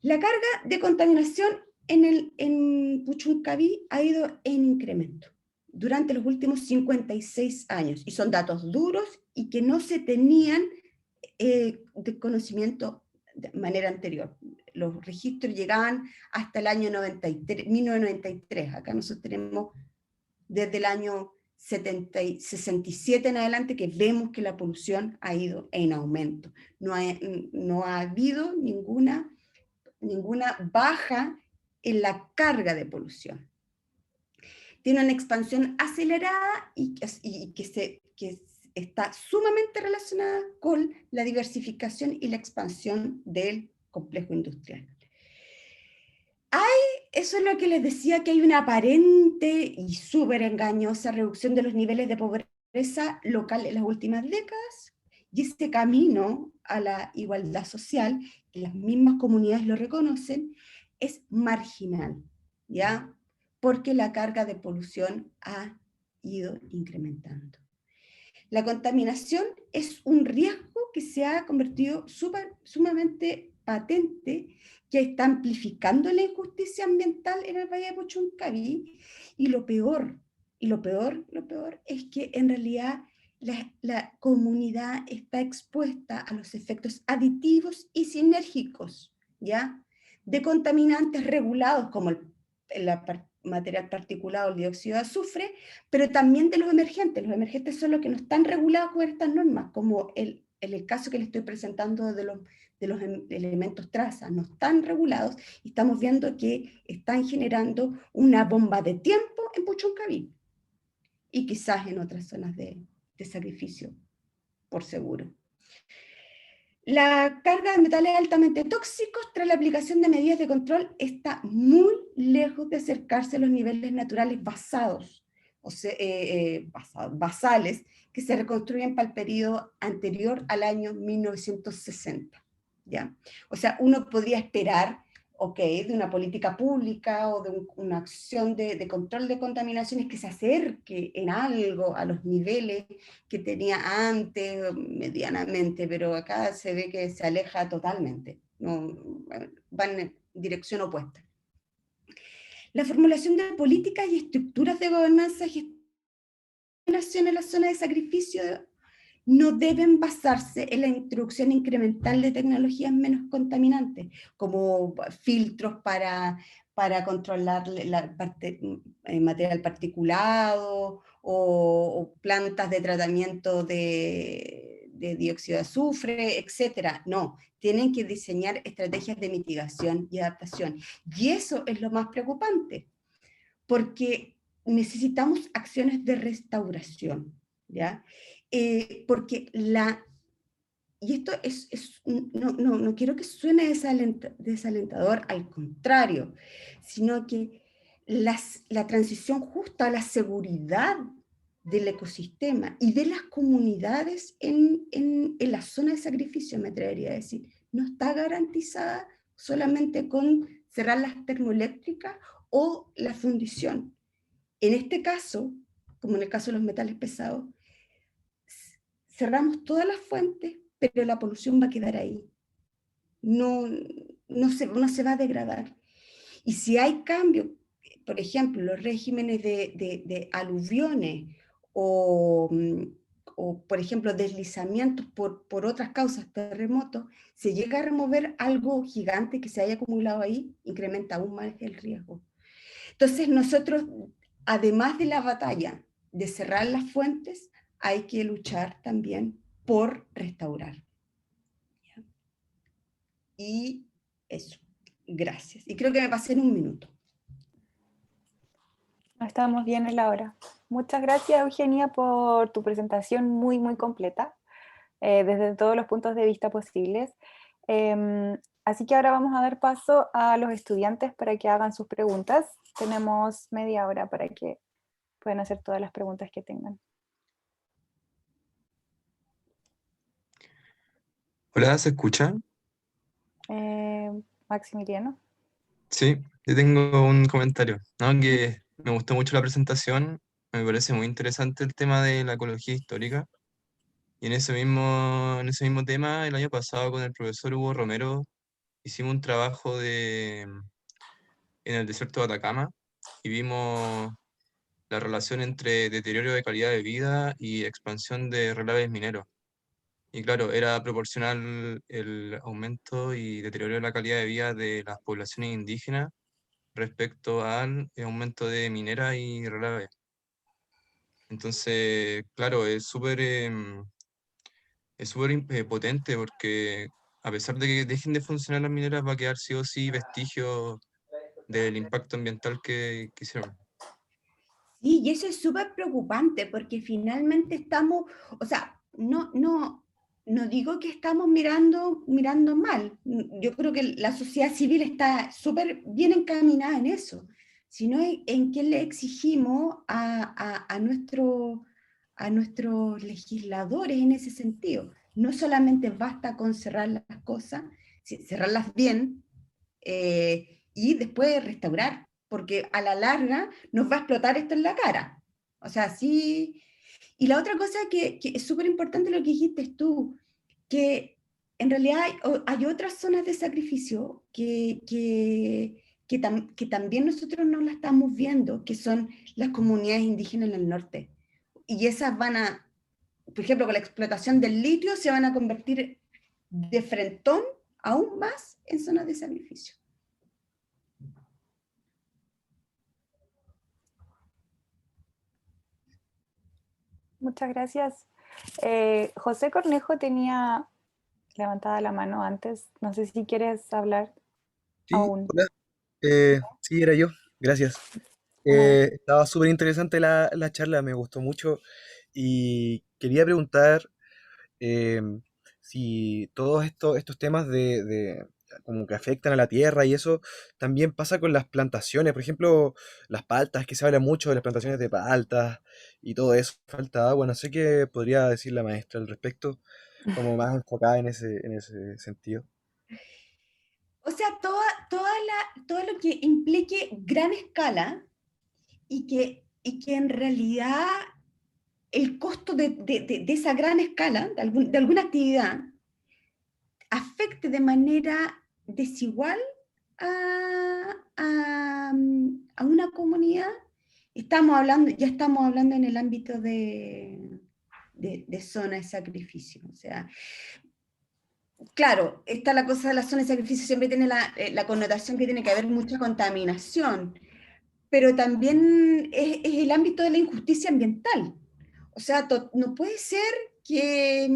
La carga de contaminación en Puchuncaví ha ido en incremento durante los últimos 56 años, y son datos duros y que no se tenían de conocimiento de manera anterior. Los registros llegaban hasta el año 93, 1993. Acá nosotros tenemos desde el año 67 en adelante que vemos que la polución ha ido en aumento. No ha habido ninguna baja en la carga de polución. Tiene una expansión acelerada y que está sumamente relacionada con la diversificación y la expansión del complejo industrial. Eso es lo que les decía, que hay una aparente y súper engañosa reducción de los niveles de pobreza local en las últimas décadas, y este camino a la igualdad social, que las mismas comunidades lo reconocen, es marginal, ¿ya? Porque la carga de polución ha ido incrementando. La contaminación es un riesgo que se ha convertido sumamente patente, que está amplificando la injusticia ambiental en el Valle de Puchuncaví, y lo peor es que en realidad la comunidad está expuesta a los efectos aditivos y sinérgicos, ¿ya? De contaminantes regulados como el material particulado, el dióxido de azufre, pero también de los emergentes. Los emergentes son los que no están regulados por estas normas, como en el caso que les estoy presentando de los elementos traza, no están regulados, y estamos viendo que están generando una bomba de tiempo en Puchuncaví, y quizás en otras zonas de sacrificio, por seguro. La carga de metales altamente tóxicos tras la aplicación de medidas de control está muy lejos de acercarse a los niveles naturales basales que se reconstruyen para el periodo anterior al año 1960. ¿Ya? O sea, uno podría esperar, de una política pública o de una acción de control de contaminaciones que se acerque en algo a los niveles que tenía antes, medianamente, pero acá se ve que se aleja totalmente, no, van en dirección opuesta. La formulación de políticas y estructuras de gobernanza y gestión en la zona de sacrificio no deben basarse en la introducción incremental de tecnologías menos contaminantes, como filtros para controlar material particulado, o plantas de tratamiento de dióxido de azufre, etc. No, tienen que diseñar estrategias de mitigación y adaptación. Y eso es lo más preocupante, porque necesitamos acciones de restauración, ¿ya? Porque y esto no quiero que suene desalentador, al contrario, sino que la transición justa a la seguridad del ecosistema y de las comunidades en la zona de sacrificio, me atrevería a decir, no está garantizada solamente con cerrar las termoeléctricas o la fundición. En este caso, como en el caso de los metales pesados, cerramos todas las fuentes, pero la polución va a quedar ahí. No se va a degradar. Y si hay cambios, por ejemplo, los regímenes de aluviones o por ejemplo, deslizamientos por otras causas, terremotos, se llega a remover algo gigante que se haya acumulado ahí, incrementa aún más el riesgo. Entonces nosotros, además de la batalla de cerrar las fuentes, hay que luchar también por restaurar. Y eso, gracias. Y creo que me pasé en un minuto. Estamos bien en la hora. Muchas gracias, Eugenia, por tu presentación muy, muy completa, desde todos los puntos de vista posibles. Así que ahora vamos a dar paso a los estudiantes para que hagan sus preguntas. Tenemos media hora para que puedan hacer todas las preguntas que tengan. Hola, ¿se escucha? Maximiliano. Sí, yo tengo un comentario. No, que me gustó mucho la presentación, me parece muy interesante el tema de la ecología histórica. Y en ese mismo tema, el año pasado con el profesor Hugo Romero hicimos un trabajo en el desierto de Atacama y vimos la relación entre deterioro de calidad de vida y expansión de relaves mineros. Y claro, era proporcional el aumento y deterioro de la calidad de vida de las poblaciones indígenas respecto al aumento de minera y relave. Entonces, claro, es súper potente porque a pesar de que dejen de funcionar las mineras, va a quedar sí o sí vestigio del impacto ambiental que hicieron. Sí, y eso es súper preocupante porque finalmente estamos, o sea, no digo que estamos mirando mal. Yo creo que la sociedad civil está súper bien encaminada en eso, sino en qué le exigimos a nuestros legisladores en ese sentido. No solamente basta con cerrar las cosas, cerrarlas bien, y después restaurar, porque a la larga nos va a explotar esto en la cara. O sea, sí. Y la otra cosa que es súper importante lo que dijiste tú, que en realidad hay otras zonas de sacrificio que también nosotros no la estamos viendo, que son las comunidades indígenas en el norte. Y esas van a, por ejemplo, con la explotación del litio, se van a convertir de frentón aún más en zonas de sacrificio. Muchas gracias. José Cornejo tenía levantada la mano antes. No sé si quieres hablar Sí, aún. hola. Sí, era yo. Gracias. Vale. Estaba súper interesante la charla, me gustó mucho y quería preguntar eh, si todos estos temas como que afectan a la tierra y eso también pasa con las plantaciones, por ejemplo, las paltas, que se habla mucho de las plantaciones de paltas y todo eso, falta agua, no sé qué podría decir la maestra al respecto, como más enfocada en ese sentido. O sea, todo lo que implique gran escala y que en realidad el costo de esa gran escala, de alguna actividad, afecte de manera desigual a una comunidad, ya estamos hablando en el ámbito de zona de sacrificio. O sea, claro, está la cosa de la zona de sacrificio, siempre tiene la connotación que tiene que haber mucha contaminación, pero también es el ámbito de la injusticia ambiental. O sea, no puede ser que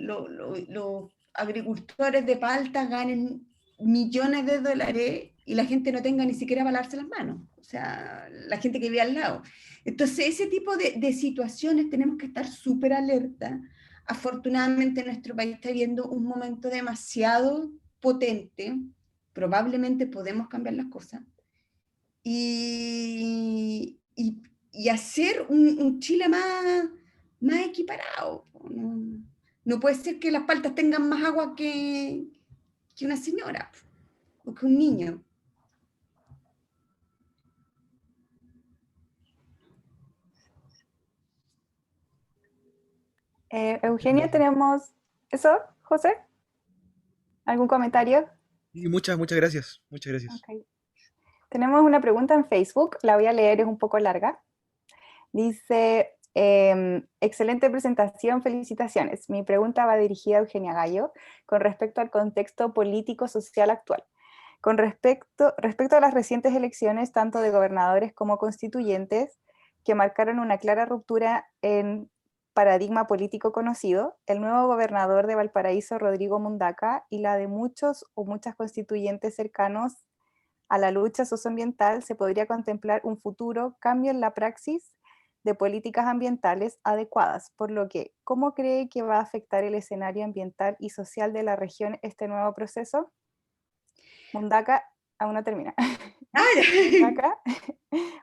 los agricultores de palta ganen millones de dólares y la gente no tenga ni siquiera para lavarse las manos. O sea, la gente que vive al lado. Entonces, ese tipo de situaciones tenemos que estar súper alerta. Afortunadamente, nuestro país está viviendo un momento demasiado potente. Probablemente podemos cambiar las cosas. Y hacer un Chile más equiparado. No puede ser que las paltas tengan más agua que una señora o que un niño. Eugenia, ¿tenemos eso, José? ¿Algún comentario? Y muchas gracias, muchas gracias. Okay. Tenemos una pregunta en Facebook, la voy a leer, es un poco larga. Dice, excelente presentación, felicitaciones. Mi pregunta va dirigida a Eugenia Gallo con respecto al contexto político-social actual. Con respecto a las recientes elecciones, tanto de gobernadores como constituyentes, que marcaron una clara ruptura en paradigma político conocido, el nuevo gobernador de Valparaíso, Rodrigo Mundaca, y la de muchos o muchas constituyentes cercanos a la lucha socioambiental, se podría contemplar un futuro cambio en la praxis de políticas ambientales adecuadas, por lo que, ¿cómo cree que va a afectar el escenario ambiental y social de la región este nuevo proceso? Mundaka, aún no termina. Mundaka,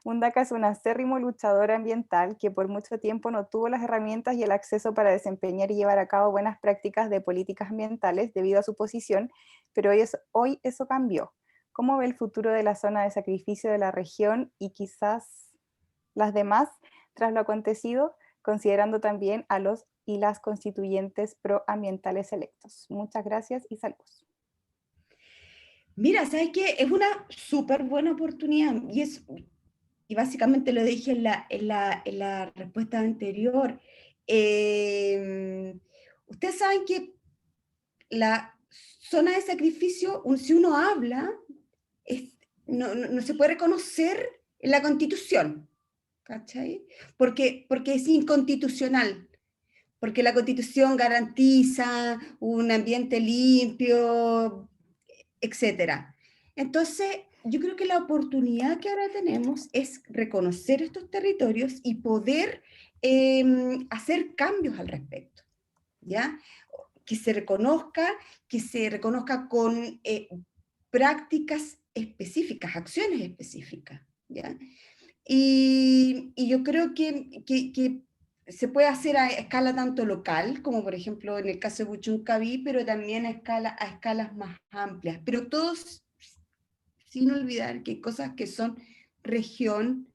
Mundaka es un acérrimo luchador ambiental que por mucho tiempo no tuvo las herramientas y el acceso para desempeñar y llevar a cabo buenas prácticas de políticas ambientales debido a su posición, pero hoy eso cambió. ¿Cómo ve el futuro de la zona de sacrificio de la región y quizás las demás tras lo acontecido, considerando también a los y las constituyentes proambientales electos? Muchas gracias y saludos. Mira, ¿sabes qué? Es una súper buena oportunidad y básicamente lo dije en la respuesta anterior. Ustedes saben que la zona de sacrificio, si uno habla, no se puede reconocer en la Constitución, ¿cachai? Porque es inconstitucional, porque la Constitución garantiza un ambiente limpio, etcétera. Entonces, yo creo que la oportunidad que ahora tenemos es reconocer estos territorios y poder hacer cambios al respecto, ¿ya? Que se reconozca con prácticas específicas, acciones específicas, ¿ya? Y yo creo que se puede hacer a escala tanto local, como por ejemplo en el caso de Buchuncaví, pero también a escalas más amplias. Pero todos sin olvidar que hay cosas que son región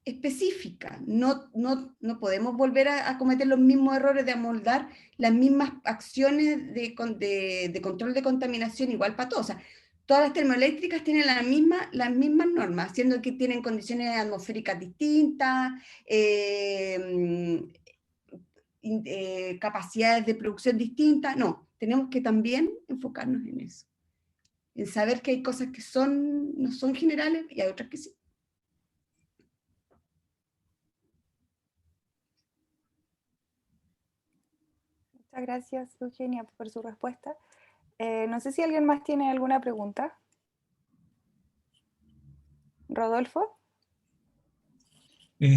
específica. No podemos volver a cometer los mismos errores de amoldar las mismas acciones de control de contaminación igual para todos. O sea, todas las termoeléctricas tienen las mismas normas, siendo que tienen condiciones atmosféricas distintas, capacidades de producción distintas. No, tenemos que también enfocarnos en eso, en saber que hay cosas que no son generales y hay otras que sí. Muchas gracias, Eugenia, por su respuesta. No sé si alguien más tiene alguna pregunta. ¿Rodolfo?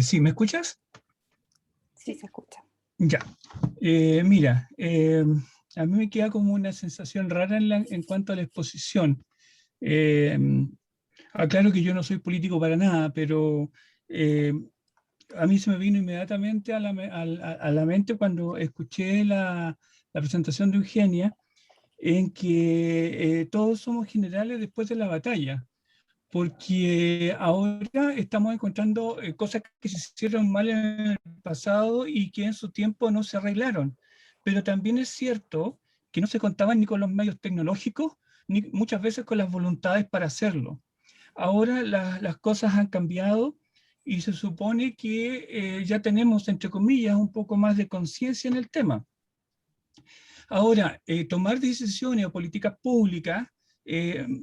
Sí, ¿me escuchas? Sí, se escucha. Ya. Mira, a mí me queda como una sensación rara en cuanto a la exposición. Aclaro que yo no soy político para nada, pero a mí se me vino inmediatamente a la mente cuando escuché la presentación de Eugenia, en que todos somos generales después de la batalla, porque ahora estamos encontrando cosas que se hicieron mal en el pasado y que en su tiempo no se arreglaron. Pero también es cierto que no se contaban ni con los medios tecnológicos, ni muchas veces con las voluntades para hacerlo. Ahora las cosas han cambiado y se supone que ya tenemos, entre comillas, un poco más de conciencia en el tema. Ahora, tomar decisiones o políticas públicas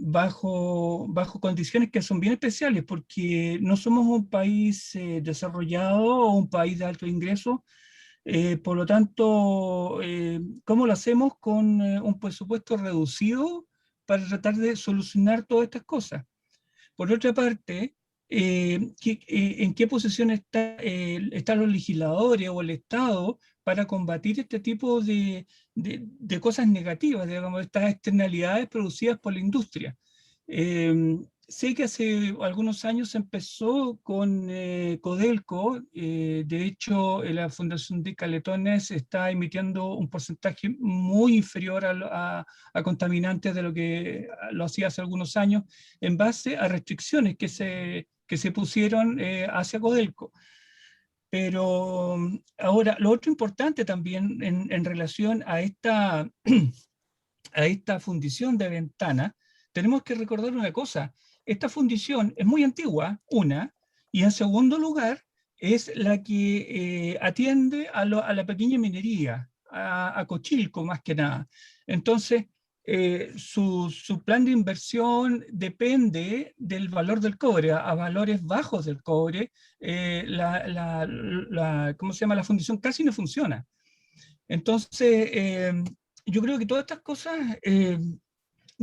bajo condiciones que son bien especiales, porque no somos un país desarrollado o un país de alto ingreso, por lo tanto, ¿cómo lo hacemos con un presupuesto reducido para tratar de solucionar todas estas cosas? Por otra parte, ¿en qué posición están los legisladores o el Estado para combatir este tipo de cosas negativas, digamos, estas externalidades producidas por la industria? Sé que hace algunos años se empezó con Codelco, de hecho la Fundación de Caletones está emitiendo un porcentaje muy inferior a contaminantes de lo que lo hacía hace algunos años, en base a restricciones que se pusieron hacia Codelco. Pero ahora, lo otro importante también en relación a esta fundición de Ventana, tenemos que recordar una cosa. Esta fundición es muy antigua, y en segundo lugar, es la que atiende a la pequeña minería, a Cochilco más que nada. Entonces, su plan de inversión depende del valor del cobre, a valores bajos del cobre, ¿cómo se llama? La fundición casi no funciona. Entonces, yo creo que todas estas cosas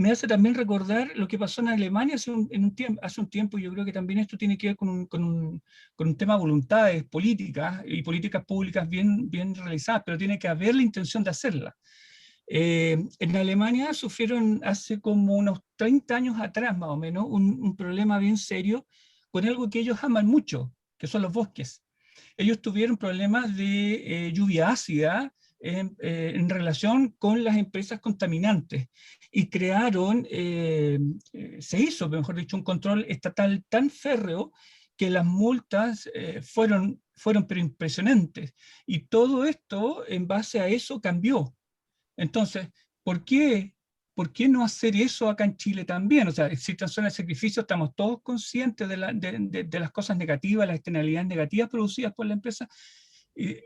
me hace también recordar lo que pasó en Alemania hace un tiempo. Yo creo que también esto tiene que ver con un tema de voluntades políticas y políticas públicas bien realizadas, pero tiene que haber la intención de hacerlas. En Alemania sufrieron hace como unos 30 años atrás, más o menos, un problema bien serio con algo que ellos aman mucho, que son los bosques. Ellos tuvieron problemas de lluvia ácida en relación con las empresas contaminantes y crearon, se hizo, mejor dicho, un control estatal tan férreo que las multas fueron pero impresionantes. Y todo esto, en base a eso, cambió. Entonces, ¿por qué, ¿por qué no hacer eso acá en Chile también? O sea, existen zonas de sacrificio, estamos todos conscientes de las cosas negativas, las externalidades negativas producidas por la empresa. Eh,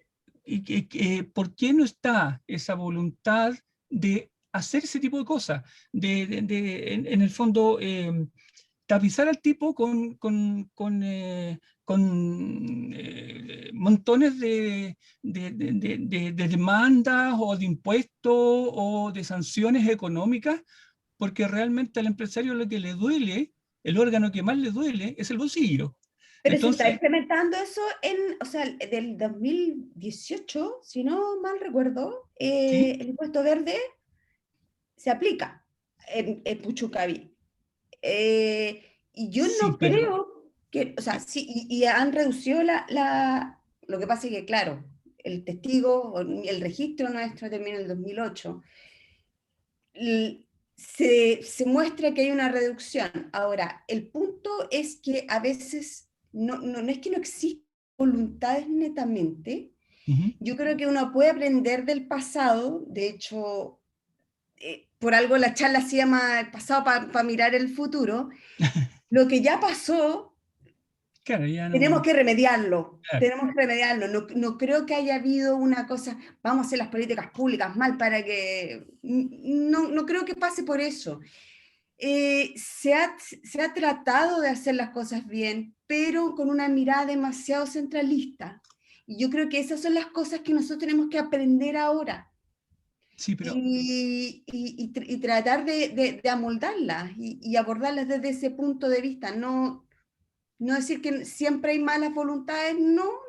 ¿Por qué no está esa voluntad de hacer ese tipo de cosas? En el fondo, tapizar al tipo con montones de demandas o de impuestos o de sanciones económicas, porque realmente al empresario lo que le duele, el órgano que más le duele, es el bolsillo. Pero se está Entonces, implementando eso o sea, del 2018, si no mal recuerdo, sí, el impuesto verde se aplica en Puchucaví. Y yo sí, no pero creo que, o sea, sí, y han reducido lo que pasa es que, claro, el testigo, el registro nuestro termina en el 2008. Se muestra que hay una reducción. Ahora, el punto es que a veces no es que no existan voluntades netamente. ujú, Yo creo que uno puede aprender del pasado. De hecho, por algo la charla se llama el pasado para mirar el futuro. Lo que ya pasó, claro, ya tenemos no, que remediarlo. claro, Tenemos que remediarlo. No creo que haya habido una cosa, vamos a hacer las políticas públicas mal para que... No creo que pase por eso. Se ha tratado de hacer las cosas bien, pero con una mirada demasiado centralista. Y yo creo que esas son las cosas que nosotros tenemos que aprender ahora sí, pero y tratar de amoldarlas y abordarlas desde ese punto de vista. No decir que siempre hay malas voluntades, no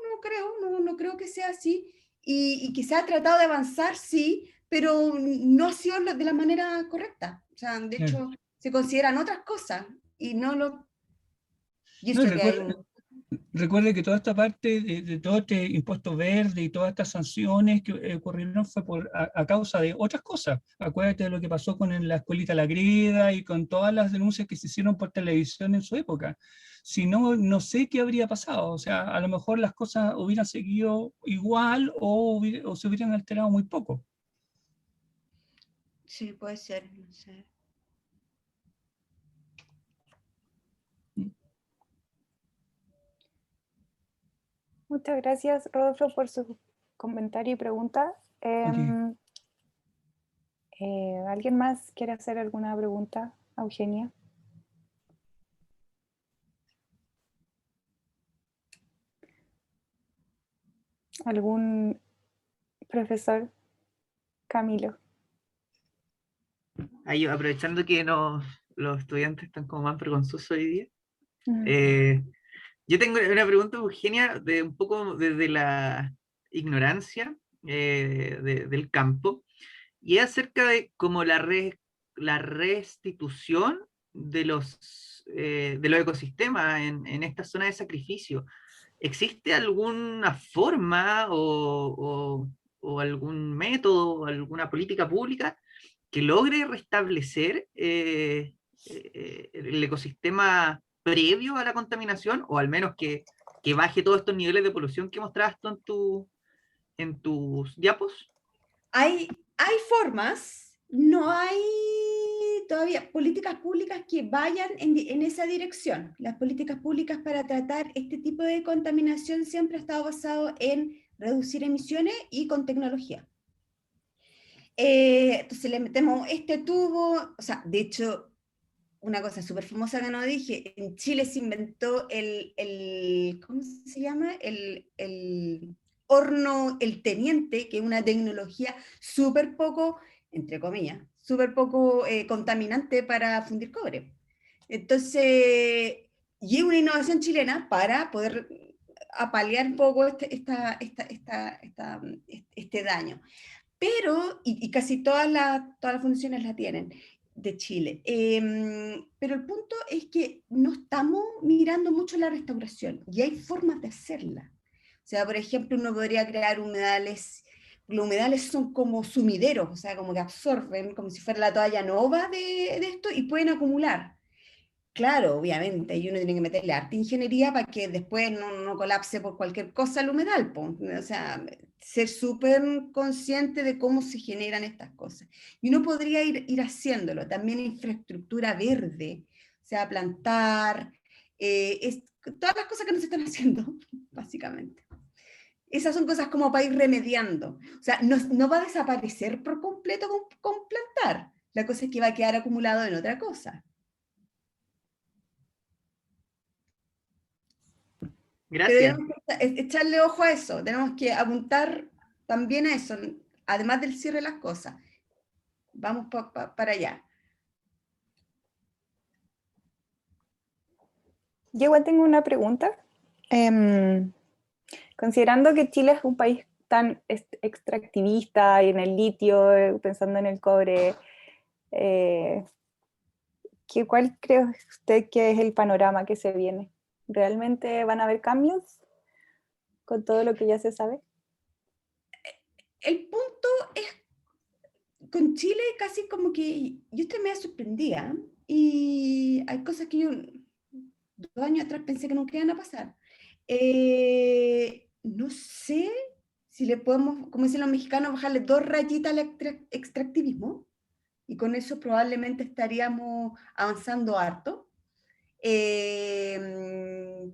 creo que sea así. Y que se ha tratado de avanzar, sí, pero no ha sido de la manera correcta. O sea, de claro. hecho, se consideran otras cosas y no lo... Y No, y eso que hay un... recuerde que toda esta parte de todo este impuesto verde y todas estas sanciones que ocurrieron fue a causa de otras cosas. Acuérdate de lo que pasó con la escuelita La Greda y con todas las denuncias que se hicieron por televisión en su época. Si no, no sé qué habría pasado. O sea, a lo mejor las cosas hubieran seguido igual o se hubieran alterado muy poco. Sí, puede ser, no sé. Muchas gracias, Rodolfo, por su comentario y pregunta. Ok. ¿Alguien más quiere hacer alguna pregunta a Eugenia? ¿Algún profesor? Camilo. Ahí, aprovechando que los estudiantes están como más vergonzosos hoy día, Mm. yo tengo una pregunta, Eugenia, de un poco desde la ignorancia del campo, y es acerca de como la restitución de los ecosistemas en esta zona de sacrificio. ¿Existe alguna forma o algún método o alguna política pública que logre restablecer el ecosistema previo a la contaminación, o al menos que baje todos estos niveles de polución que mostrabas tú en tus diapos? Hay formas, no hay todavía políticas públicas que vayan en esa dirección. Las políticas públicas para tratar este tipo de contaminación siempre ha estado basado en reducir emisiones y con tecnología. Entonces le metemos este tubo, o sea, de hecho, una cosa súper famosa que no dije, en Chile se inventó ¿cómo se llama? El horno El Teniente, que es una tecnología súper poco, entre comillas, súper poco contaminante para fundir cobre. Entonces, y es una innovación chilena para poder apalear un poco este daño. Pero, y casi todas las funciones la tienen de Chile. Pero el punto es que no estamos mirando mucho la restauración y hay formas de hacerla. O sea, por ejemplo, uno podría crear humedales. Los humedales son como sumideros, o sea, como que absorben, como si fuera la toalla nova de esto y pueden acumular. Claro, obviamente, y uno tiene que meterle arte ingeniería para que después no colapse por cualquier cosa el humedal, po. O sea, ser súper consciente de cómo se generan estas cosas. Y uno podría ir haciéndolo, también infraestructura verde, o sea, plantar, todas las cosas que no se están haciendo, básicamente. Esas son cosas como para ir remediando. O sea, no va a desaparecer por completo con plantar. La cosa es que va a quedar acumulado en otra cosa. Pero Gracias. tenemos que echarle ojo a eso, tenemos que apuntar también a eso, además del cierre de las cosas. Vamos para allá. Yo igual tengo una pregunta. Considerando que Chile es un país tan extractivista y en el litio, pensando en el cobre, ¿cuál cree usted que es el panorama que se viene? ¿Realmente van a haber cambios con todo lo que ya se sabe? El punto es, con Chile casi como que yo estoy medio sorprendida y hay cosas que yo 2 años atrás pensé que nunca iban a pasar. No sé si le podemos, como dicen los mexicanos, bajarle 2 rayitas al extractivismo y con eso probablemente estaríamos avanzando harto. El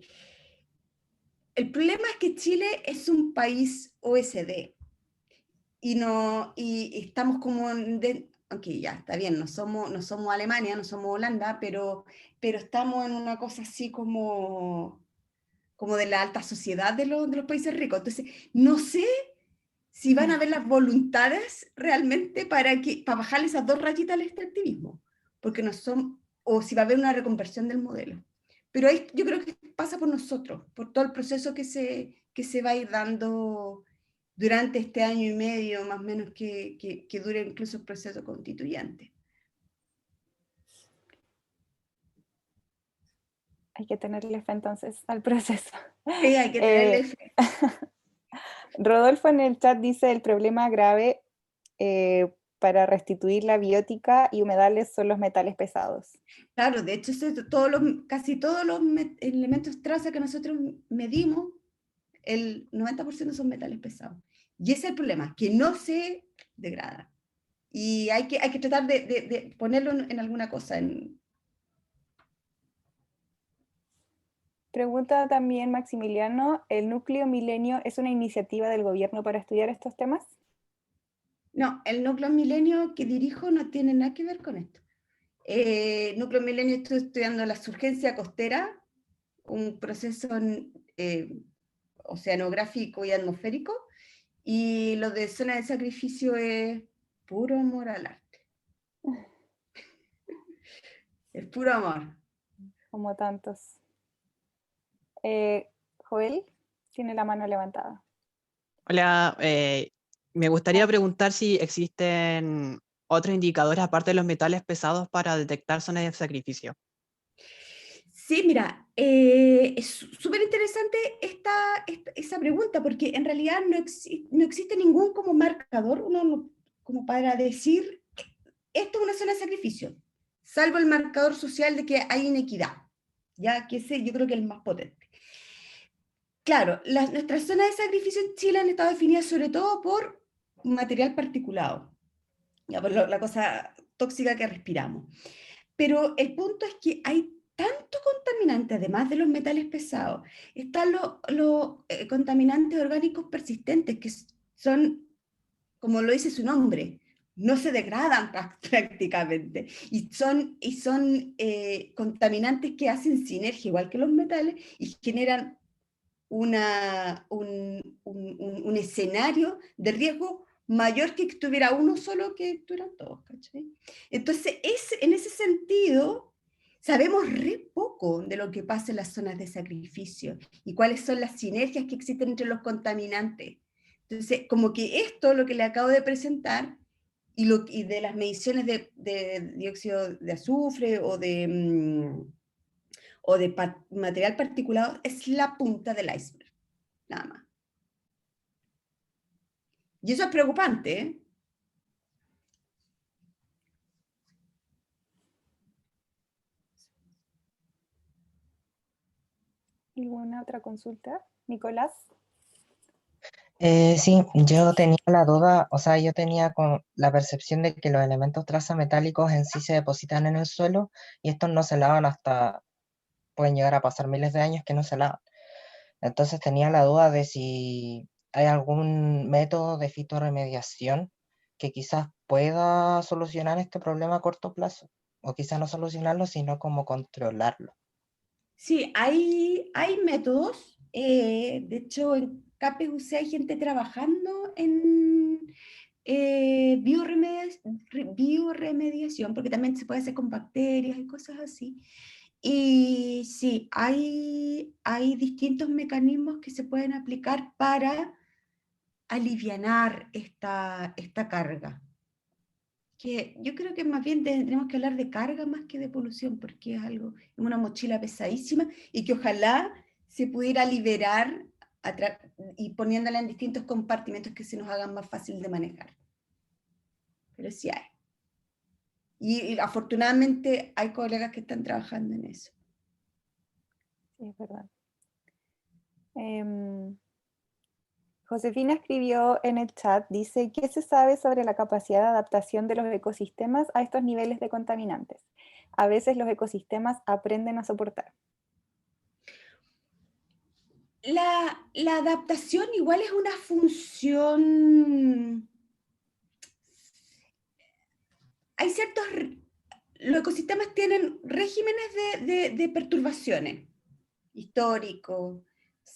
problema es que Chile es un país OSD y estamos como, aunque ya está bien, no somos Alemania, no somos Holanda, pero estamos en una cosa así como de la alta sociedad de los países ricos. Entonces, no sé si van a haber las voluntades realmente para bajarle esas 2 rayitas al extractivismo, porque no son, o si va a haber una reconversión del modelo. Pero ahí yo creo que pasa por nosotros, por todo el proceso que se va a ir dando durante este año y medio, más o menos, que dure incluso el proceso constituyente. Hay que tenerle fe entonces al proceso. Sí, hay que tenerle fe. Rodolfo en el chat dice el problema grave para restituir la biótica y humedales son los metales pesados. Claro, de hecho casi todos los elementos traza que nosotros medimos, el 90% son metales pesados. Y ese es el problema, que no se degrada. Y hay que tratar de ponerlo en alguna cosa. Pregunta también Maximiliano, ¿el Núcleo Milenio es una iniciativa del gobierno para estudiar estos temas? No, el Núcleo Milenio que dirijo no tiene nada que ver con esto. Núcleo Milenio estoy estudiando la surgencia costera, un proceso oceanográfico y atmosférico, y lo de zona de sacrificio es puro amor al arte. Es puro amor. Como tantos. Joel tiene la mano levantada. Hola, me gustaría preguntar si existen otros indicadores aparte de los metales pesados para detectar zonas de sacrificio. Sí, mira, es súper interesante esa pregunta, porque en realidad no existe ningún como marcador, como para decir, esto es una zona de sacrificio, salvo el marcador social de que hay inequidad, ya que ese yo creo que es el más potente. Claro, nuestras zonas de sacrificio en Chile han estado definidas sobre todo por material particulado, ya, por la cosa tóxica que respiramos. Pero el punto es que hay tanto contaminante, además de los metales pesados, están los contaminantes orgánicos persistentes, que son, como lo dice su nombre, no se degradan prácticamente, y son contaminantes que hacen sinergia, igual que los metales, y generan un escenario de riesgo mayor que tuviera uno solo que tuvieran todos, ¿cachai? Entonces, en ese sentido, sabemos re poco de lo que pasa en las zonas de sacrificio y cuáles son las sinergias que existen entre los contaminantes. Entonces, como que esto, lo que le acabo de presentar, y de las mediciones de dióxido de azufre o de material particulado, es la punta del iceberg, nada más. Y eso es preocupante, ¿eh? ¿Alguna otra consulta? Nicolás. Sí, yo tenía la duda, o sea, yo tenía con la percepción de que los elementos traza metálicos en sí se depositan en el suelo y estos no se lavan hasta, pueden llegar a pasar miles de años que no se lavan. Entonces tenía la duda de si hay algún método de fitorremediación que quizás pueda solucionar este problema a corto plazo, o quizás no solucionarlo, sino como controlarlo. Sí, hay métodos. De hecho, en KPUC hay gente trabajando en bioremediación, porque también se puede hacer con bacterias y cosas así. Y sí, hay distintos mecanismos que se pueden aplicar para alivianar esta carga. Que yo creo que más bien tenemos que hablar de carga más que de polución, porque es una mochila pesadísima y que ojalá se pudiera liberar y poniéndola en distintos compartimentos que se nos hagan más fácil de manejar. Pero sí hay. Y afortunadamente hay colegas que están trabajando en eso. Sí, es verdad. Josefina escribió en el chat, dice, ¿qué se sabe sobre la capacidad de adaptación de los ecosistemas a estos niveles de contaminantes? A veces los ecosistemas aprenden a soportar. La adaptación igual es una función. Hay los ecosistemas tienen regímenes de perturbaciones históricos,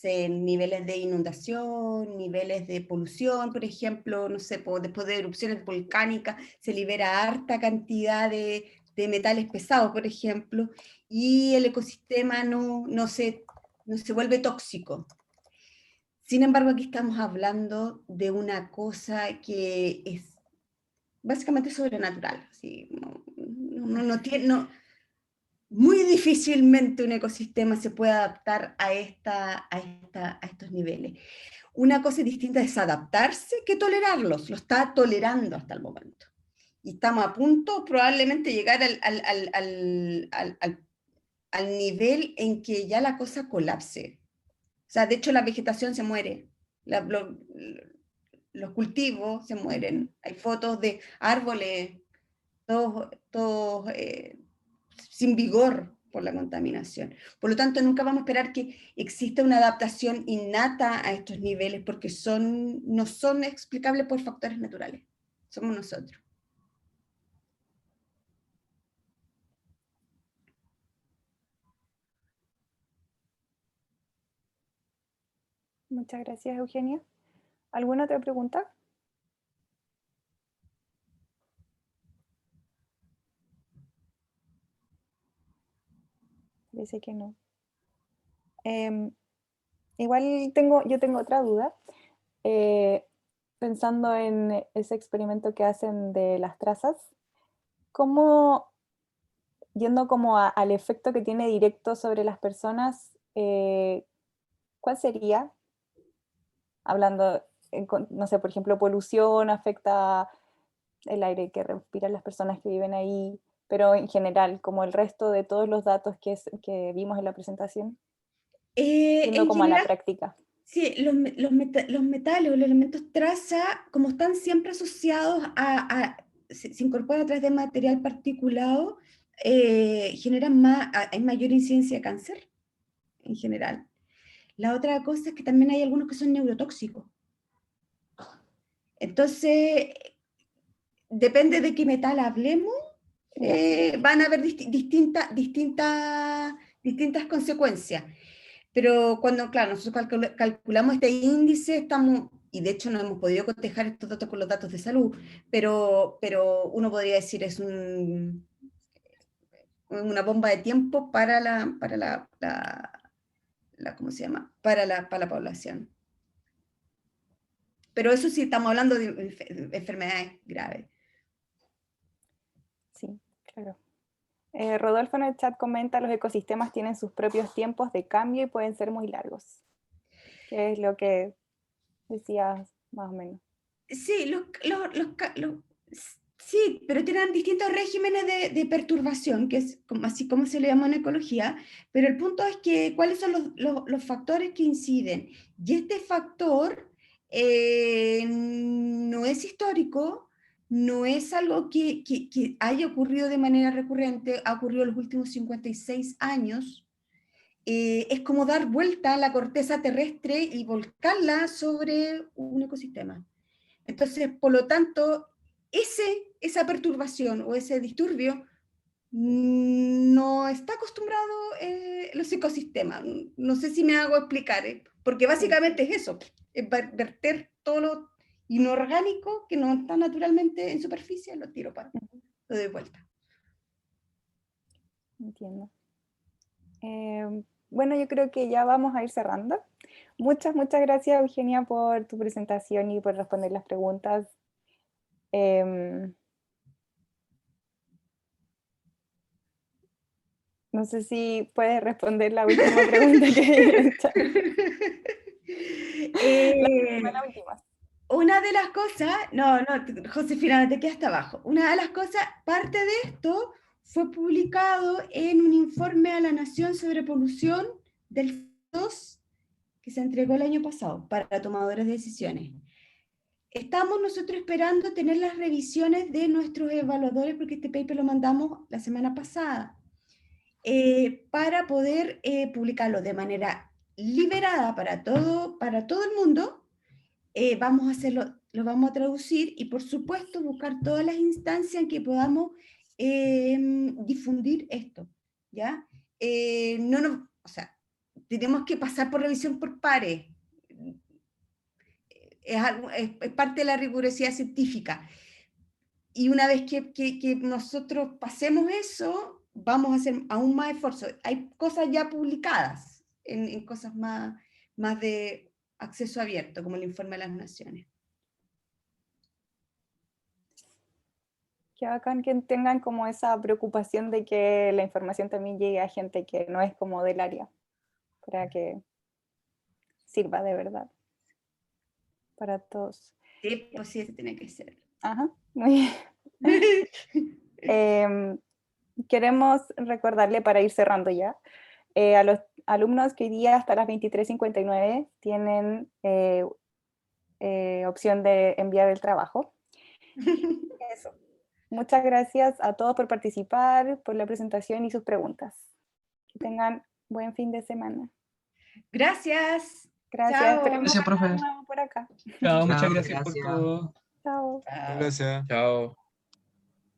niveles de inundación, niveles de polución, por ejemplo, no sé, después de erupciones volcánicas se libera harta cantidad de metales pesados, por ejemplo, y el ecosistema no se vuelve tóxico. Sin embargo, aquí estamos hablando de una cosa que es básicamente sobrenatural. ¿Sí? Muy difícilmente un ecosistema se puede adaptar a estos niveles. Una cosa distinta es adaptarse que tolerarlos. Lo está tolerando hasta el momento. Y estamos a punto probablemente llegar al nivel en que ya la cosa colapse. O sea, de hecho la vegetación se muere. Los cultivos se mueren. Hay fotos de árboles todos sin vigor por la contaminación. Por lo tanto, nunca vamos a esperar que exista una adaptación innata a estos niveles porque no son explicables por factores naturales. Somos nosotros. Muchas gracias, Eugenia. ¿Alguna otra pregunta? Parece que no. Igual yo tengo otra duda. Pensando en ese experimento que hacen de las trazas, yendo como al efecto que tiene directo sobre las personas, ¿cuál sería? Hablando, no sé, por ejemplo, polución afecta el aire que respiran las personas que viven ahí, pero en general, como el resto de todos los datos que vimos en la presentación, yendo como general, a la práctica. Sí, los metales o los elementos traza, como están siempre asociados se incorporan a través de material particulado, hay mayor incidencia de cáncer en general. La otra cosa es que también hay algunos que son neurotóxicos. Entonces, depende de qué metal hablemos, van a haber distintas consecuencias. Pero cuando, claro, nosotros calculamos este índice, y de hecho no hemos podido cotejar estos datos con los datos de salud, pero uno podría decir es una bomba de tiempo para ¿cómo se llama? Para la población. Pero eso sí, estamos hablando de enfermedades graves. Sí, claro. Rodolfo en el chat comenta, los ecosistemas tienen sus propios tiempos de cambio y pueden ser muy largos. ¿Qué es lo que decías más o menos? Sí, sí, pero tienen distintos regímenes de perturbación, que es así como se le llama en ecología, pero el punto es que cuáles son los factores que inciden. Y este factor no es histórico, no es algo que haya ocurrido de manera recurrente, ha ocurrido en los últimos 56 años. Es como dar vuelta a la corteza terrestre y volcarla sobre un ecosistema. Entonces, por lo tanto, esa perturbación o ese disturbio no está acostumbrado los ecosistemas. No sé si me hago explicar, porque básicamente es eso, es verter todo lo inorgánico que no está naturalmente en superficie, lo tiro para, lo doy vuelta. Entiendo. Bueno, yo creo que ya vamos a ir cerrando. Muchas gracias, Eugenia, por tu presentación y por responder las preguntas. No sé si puedes responder la última pregunta que hay en el chat. La última. Una de las cosas, no, Josefina, te quedaste abajo. Una de las cosas, parte de esto fue publicado en un informe a la Nación sobre polución del 2 que se entregó el año pasado para tomadores de decisiones. Estamos nosotros esperando tener las revisiones de nuestros evaluadores, porque este paper lo mandamos la semana pasada, para poder publicarlo de manera liberada para todo el mundo. Vamos a hacerlo, lo vamos a traducir y por supuesto buscar todas las instancias en que podamos difundir esto, ¿ya? O sea, tenemos que pasar por revisión por pares. Es parte de la rigurosidad científica. Y una vez que nosotros pasemos eso, vamos a hacer aún más esfuerzo. Hay cosas ya publicadas en cosas más de acceso abierto, como el informe de las Naciones. Qué bacán que tengan como esa preocupación de que la información también llegue a gente que no es como del área, para que sirva de verdad para todos. Sí, pues sí, eso tiene que ser. Ajá, muy bien. Queremos recordarle para ir cerrando ya, a los alumnos que hoy día hasta las 23:59 tienen opción de enviar el trabajo. Eso. Muchas gracias a todos por participar, por la presentación y sus preguntas. Que tengan buen fin de semana. Gracias. Gracias. Chao. Esperemos Gracias, profe. vernos de nuevo por acá. Chao, muchas Chao, gracias por gracias. todo. Chao. Gracias. Chao.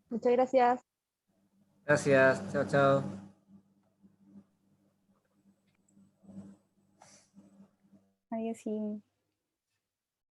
Muchas gracias. Gracias. Chao, chao. Ahí sí.